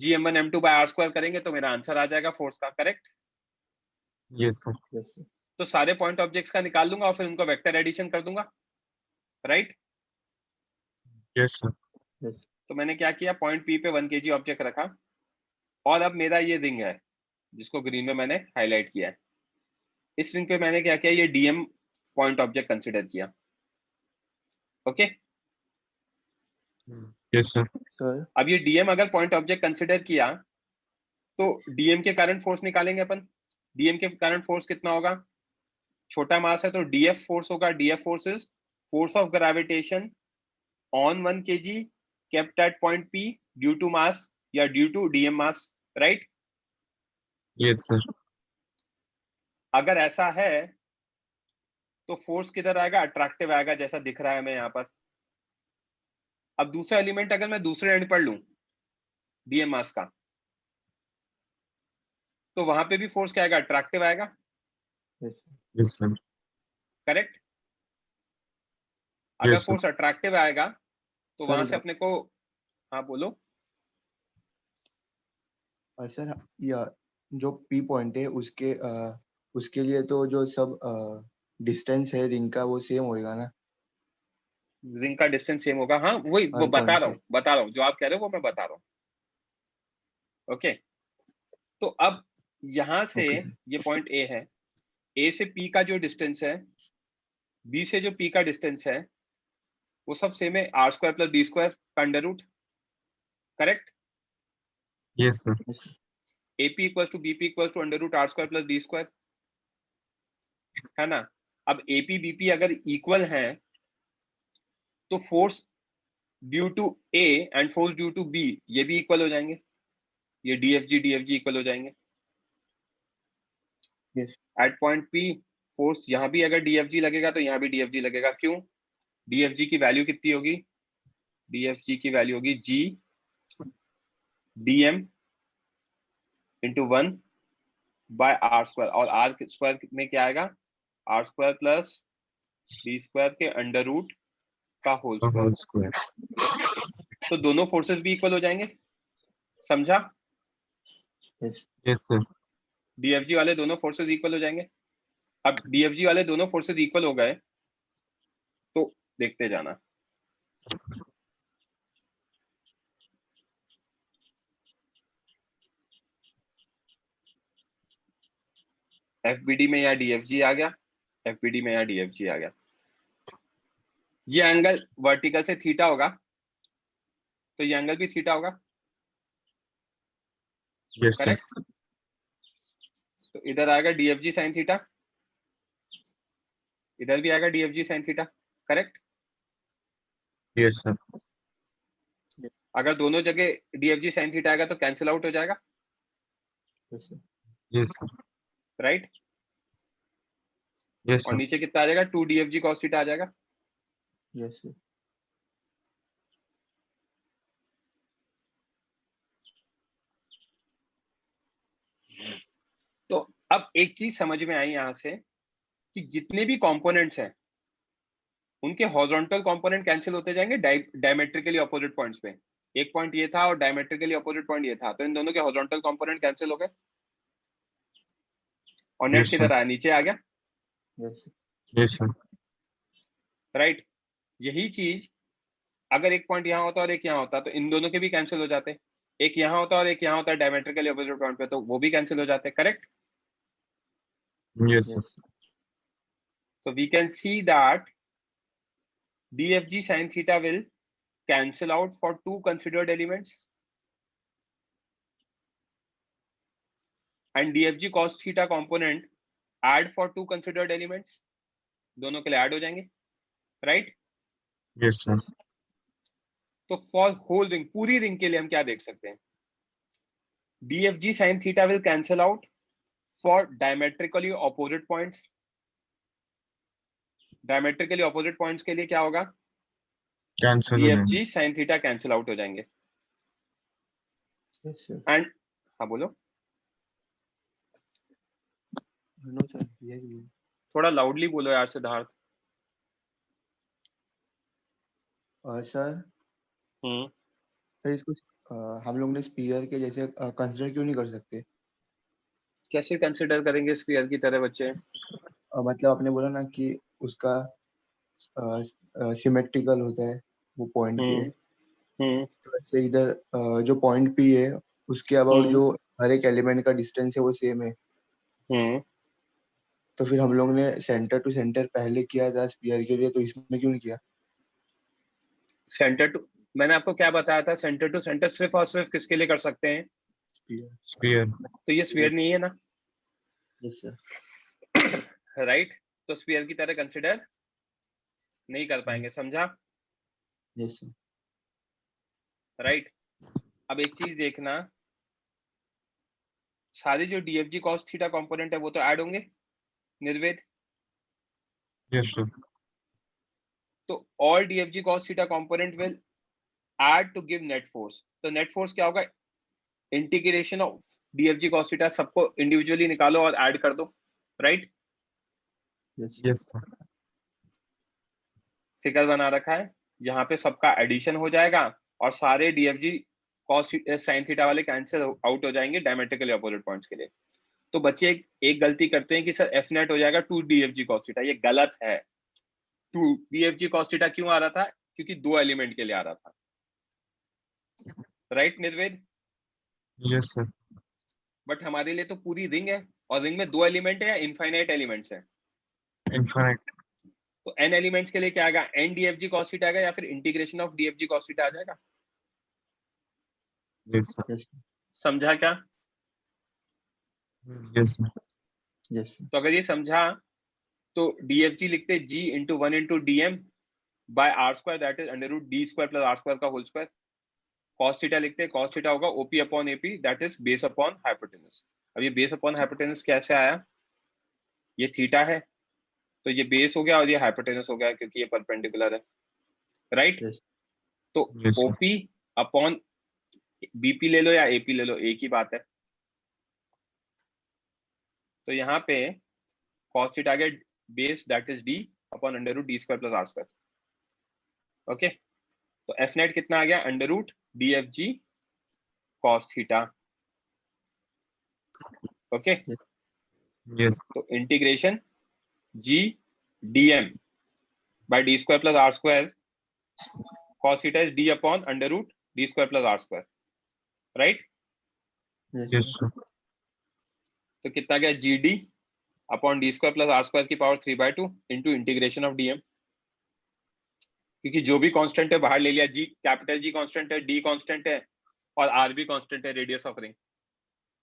Gm1m2/r² करेंगे तो मेरा आंसर आ जाएगा फोर्स का, correct. Yes sir yes sir तो सारे पॉइंट ऑब्जेक्ट्स का निकाल लूंगा और फिर उनको वेक्टर एडिशन कर दूंगा, राइट। यस सर यस तो मैंने क्या किया? पॉइंट P पे 1 kg ऑब्जेक्ट रखा, और अब मेरा ये रिंग है जिसको ग्रीन में मैंने हाईलाइट किया है। इस रिंग पे मैंने क्या किया? ये DM पॉइंट ऑब्जेक्ट कंसिडर किया। ओके, यस सर सर अब ये DM अगर पॉइंट ऑब्जेक्ट कंसिडर किया तो DM के कारण फोर्स निकालेंगे अपन। DM के कारण फोर्स कितना होगा? छोटा मास है तो DF फोर्स होगा। DF force is force of gravitation on 1 kg kept at point P due to mass या due to DM mass, right. Yes sir अगर ऐसा है तो फोर्स किधर आएगा? अट्रैक्टिव आएगा, जैसा दिख रहा है हमें यहाँ पर। अब दूसरा एलिमेंट अगर मैं दूसरे एंड पर लूं DM मास का, तो वहां पे भी फोर्स क्या आएगा? अट्रैक्टिव आएगा, यस यस सर करेक्ट। अगर यस सर फोर्स अट्रैक्टिव आएगा तो वहां से सर अपने को, हाँ बोलो। सर या जो P पॉइंट है उसके लिए तो जो सब डिस्टेंस है रिंग का वो सेम होएगा ना रिंग का डिस्टेंस सेम होगा, हाँ वही वो हर बता पॉइंट रहा से हूँ जो आप कह रहे हो वो मैं बता रहा हूँ। ओके, तो अब यहां से ओके सर ये पॉइंट A है, A से P का जो डिस्टेंस है, B से जो P का डिस्टेंस है, वो सब सेम है, r² + d² का under root, correct. Yes sir yes AP = BP = √r² + d², है ना। अब AP BP अगर इक्वल है तो force due to A and force due to B ये भी इक्वल हो जाएंगे, ये DFG इक्वल हो जाएंगे। Yes at point P force यहाँ भी अगर DFG लगेगा तो यहाँ भी DFG लगेगा। क्यों? DFG की वैल्यू कितनी होगी? DFG की वैल्यू होगी G DM × 1/r², और r² में क्या आएगा? r² + d² के अंडर रूट का होल स्क्वायर। होल स्क्वायर तो दोनों फोर्सेस भी इक्वल हो जाएंगे, समझा। यस यस सर DFG वाले दोनों फोर्सेस इक्वल हो जाएंगे। अब DFG वाले दोनों फोर्सेस इक्वल हो गए तो देखते जाना, FBD में यहाँ DFG आ गया, FBD में यहाँ DFG आ गया। ये एंगल वर्टिकल से थीटा होगा तो ये एंगल भी थीटा होगा, यस सर करेक्ट। तो इधर आएगा DFG sin थीटा, इधर भी आएगा DFG sin theta, correct. Yes sir अगर दोनों जगह DFG sin थीटा आएगा तो कैंसिल आउट हो जाएगा, yes yes sir right. Yes और सर नीचे कितना आ जाएगा? 2 DFG cos थीटा आ जाएगा। यस एक चीज समझ में आई यहां से कि जितने भी कंपोनेंट्स हैं उनके हॉरिजॉन्टल कंपोनेंट कैंसिल होते जाएंगे डायमेट्रिकली अपोजिट पॉइंट्स पे। एक पॉइंट ये था और डायमेट्रिकली अपोजिट पॉइंट ये था, तो इन दोनों के हॉरिजॉन्टल कंपोनेंट कैंसिल हो गए और नेट Yes, sir. किधर आया, नीचे आ गया, यस Yes, sir. राइट। यही चीज अगर एक पॉइंट यहाँ होता और एक यहाँ होता तो इन दोनों के भी कैंसिल हो जाते। एक यहाँ होता और एक यहाँ होता डायमेट्रिकली अपोजिट पॉइंट पे, तो वो भी कैंसिल हो जाते, correct. Yes, sir. Yes So we can see that DFG sin theta will cancel out for two considered elements and DFG cos theta component add for two considered elements, दोनों के लिए add हो जाएंगे, right. Yes, sir. तो for whole ring, पूरी ring के लिए हम क्या देख सकते हैं, DFG sin theta will cancel out for diametrically opposite points। Diametrically opposite points के लिए क्या होगा, Cancel हो जाएंगे. DFG sin theta cancel out हो जाएंगे। यस सर एंड हाँ बोलो, नो सर यस थोड़ा लाउडली बोलो यार सिद्धार्थ। सर सर इसको हम लोग ने स्पीयर के जैसे कंसिडर क्यों नहीं कर सकते? कैसे कंसिडर करेंगे स्फीयर की तरह बच्चे? मतलब आपने बोला ना कि उसका सिमेट्रिकल होता है वो पॉइंट के, तो वैसे इधर जो पॉइंट पी है उसके अबाउट जो हर एक एलिमेंट का डिस्टेंस है वो सेम है, तो फिर हम लोग ने सेंटर टू सेंटर पहले किया था स्पीयर के लिए, तो इसमें क्यों नहीं किया? सेंटर टू, मैंने आपको क्या बताया था, सेंटर टू सेंटर सिर्फ और सिर्फ किसके लिए कर सकते हैं, स्पीयर। Sphere. तो ये स्फीयर नहीं है ना, यस सर राइट। तो स्फीयर की तरह कंसिडर नहीं कर पाएंगे, समझा, यस सर राइट। अब एक चीज देखना, सारे जो DFG cos थीटा कंपोनेंट है वो तो ऐड होंगे निर्वेद, Yes, sir. तो all DFG cos theta component will add to give net force. तो नेट फोर्स क्या होगा, integration of DFG cos theta, सबको इंडिविजुअली निकालो और ऐड कर दो, right. Yes Yes, sir. Figure बना रखा है, यहाँ पे सबका एडिशन हो जाएगा और सारे DFG cos sin थीटा वाले कैंसिल आउट हो जाएंगे डायमेट्रिकली अपोजिट पॉइंट्स के लिए। तो बच्चे एक गलती करते हैं कि सर F नेट हो जाएगा 2 DFG cos थीटा, ये गलत है। 2 DFG cos थीटा क्यों आ रहा था, क्योंकि दो एलिमेंट के लिए आ रहा था, right Nirved. Yes, sir. But हमारे लिए तो पूरी रिंग है और रिंग में दो एलिमेंट है या इनफाइनाइट एलिमेंट्स है, Infinite. तो n एलिमेंट्स के लिए क्या आएगा, n DFG cos थीटा आएगा या फिर integration of DFG cos theta आ जाएगा। Yes, sir. यस समझा क्या? Yes, sir. यस तो अगर ये समझा तो DFG लिखते G into 1 into DM by R square, that is under root D square plus R square का होल स्क्वायर। cos थीटा लिखते हैं, cos थीटा होगा OP upon AP, that is base upon hypotenuse. अब ये base upon hypotenuse कैसे आया, ये theta है तो ये बेस हो गया और ये हाइपोटेनस हो गया क्योंकि ये परपेंडिकुलर है, राइट। Yes. तो Yes, sir. OP upon BP ले लो या AP ले लो, एक ही बात है। तो यहाँ पे cos थीटा आ गया base, that is D upon under root D square plus R square. Okay, तो F नेट कितना आ गया, under root DFG cos theta. Okay, Yes. तो integration G DM by D square plus R square, cos theta is D upon under root D square plus R square, right. Yes, sir. तो कितना गया, GD upon D square plus R square की power 3/2 into integration of DM, क्योंकि जो भी constant है बाहर ले लिया, G कैपिटल G कांस्टेंट है, D कांस्टेंट है और R भी कांस्टेंट है, रेडियस ऑफ रिंग।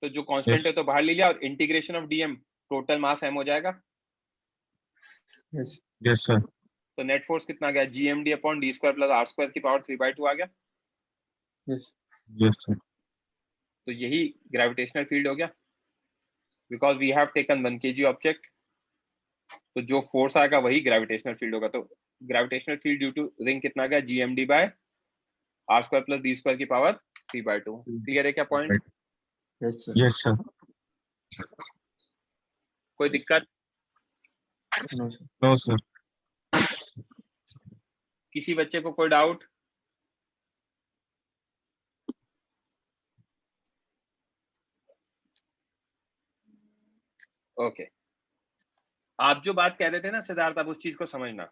तो जो कांस्टेंट Yes. है तो बाहर ले लिया और integration of DM total mass m हो जाएगा। Yes Yes, sir. तो नेट फोर्स कितना गया, GMD upon D square plus R square की पावर 3/2 आ गया। Yes Yes, sir. तो यही ग्रेविटेशनल फील्ड हो गया, because we have taken 1 kg object, तो जो फोर्स आएगा वही ग्रेविटेशनल फील्ड होगा। तो gravitational field due to ring कितना गया, GMD by R square plus D square की पावर 3/2। क्लियर है क्या point? Right. Yes sir Yes, sir. कोई दिक्कत? No sir. No sir. किसी बच्चे को कोई डाउट? ओके, आप जो बात कह रहे थे ना सिद्धार्थ, आप उस चीज को समझना।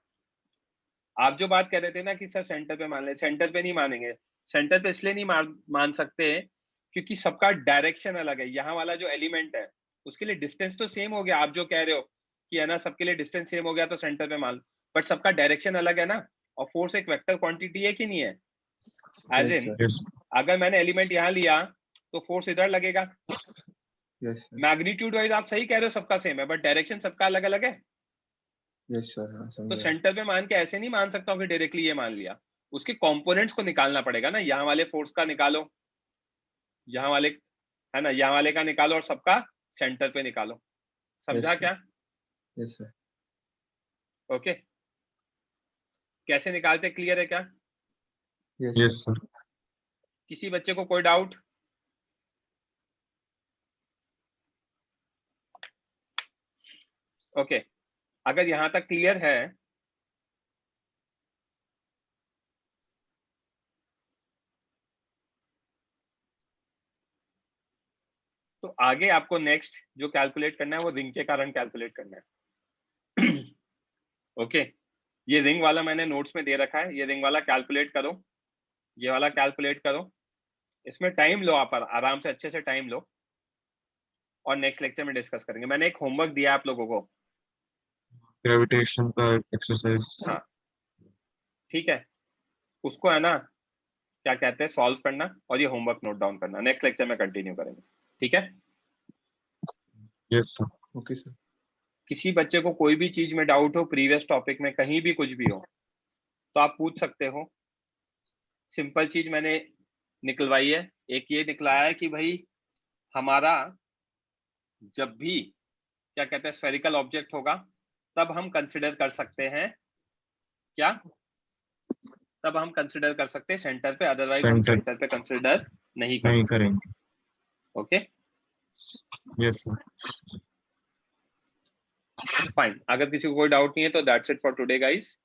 आप जो बात कह रहे थे ना कि सर सेंटर पे मान ले, सेंटर पे नहीं मानेंगे। सेंटर पे इसलिए नहीं मान सकते क्योंकि सबका डायरेक्शन अलग है। यहाँ वाला जो एलिमेंट है उसके लिए डिस्टेंस तो सेम हो गया, आप जो कह रहे हो कि है ना सबके लिए डिस्टेंस सेम हो गया तो सेंटर पे मान, बट सबका डायरेक्शन अलग है ना। और फोर्स एक वेक्टर क्वांटिटी है कि नहीं है? एज Yes, इन sir. यस अगर मैंने एलिमेंट यहाँ लिया तो फोर्स इधर लगेगा। Yes, sir. मैग्नीट्यूड वाइज आप सही कह रहे हो, सबका सेम है, बट डायरेक्शन सबका अलग अलग है। Yes, sir. हाँ, समझ तो गया। सेंटर पे मान के ऐसे नहीं मान सकता हूँ कि डायरेक्टली ये मान लिया। उसके कंपोनेंट्स को निकालना पड़ेगा ना, यहाँ वाले फोर्स का निकालो, यहाँ वाले है ना, यहाँ वाले का निकालो और सबका सेंटर पे निकालो। समझा Yes, sir. क्या? Yes, sir. ओके, कैसे निकालते, क्लियर है क्या? Yes, sir. Yes sir. किसी बच्चे को कोई डाउट? ओके, अगर यहां तक क्लियर है तो आगे आपको नेक्स्ट जो कैलकुलेट करना है वो रिंग के कारण कैलकुलेट करना है। ओके, ये रिंग वाला मैंने नोट्स में दे रखा है, ये रिंग वाला कैलकुलेट करो, ये वाला कैलकुलेट करो। इसमें टाइम लो, आप आराम से अच्छे से टाइम लो और नेक्स्ट लेक्चर में डिस्कस करेंगे। मैंने एक होमवर्क दिया आप लोगों को, ग्रेविटेशन का एक्सरसाइज। हाँ ठीक है, उसको है ना क्या कहते हैं सॉल्व करना और ये होमवर्क नोट डाउन करना। नेक्स्ट लेक्चर में कंटिन्यू करेंगे, ठीक है? Yes sir. Okay, sir. किसी बच्चे को कोई भी चीज में डाउट हो, प्रीवियस टॉपिक में कहीं भी कुछ भी हो, तो आप पूछ सकते हो। सिंपल चीज मैंने निकलवाई है, एक ये निकलाया है कि भाई हमारा जब भी क्या कहते हैं स्फेरिकल ऑब्जेक्ट होगा तब हम कंसिडर कर सकते हैं क्या, तब हम कंसिडर कर सकते हैं सेंटर पे, अदरवाइज हम सेंटर सेंटर पे कंसिडर नहीं कर नहीं सकते। करेंगे। Okay yes sir. फाइन, अगर किसी को कोई डाउट नहीं है तो that's it for today guys.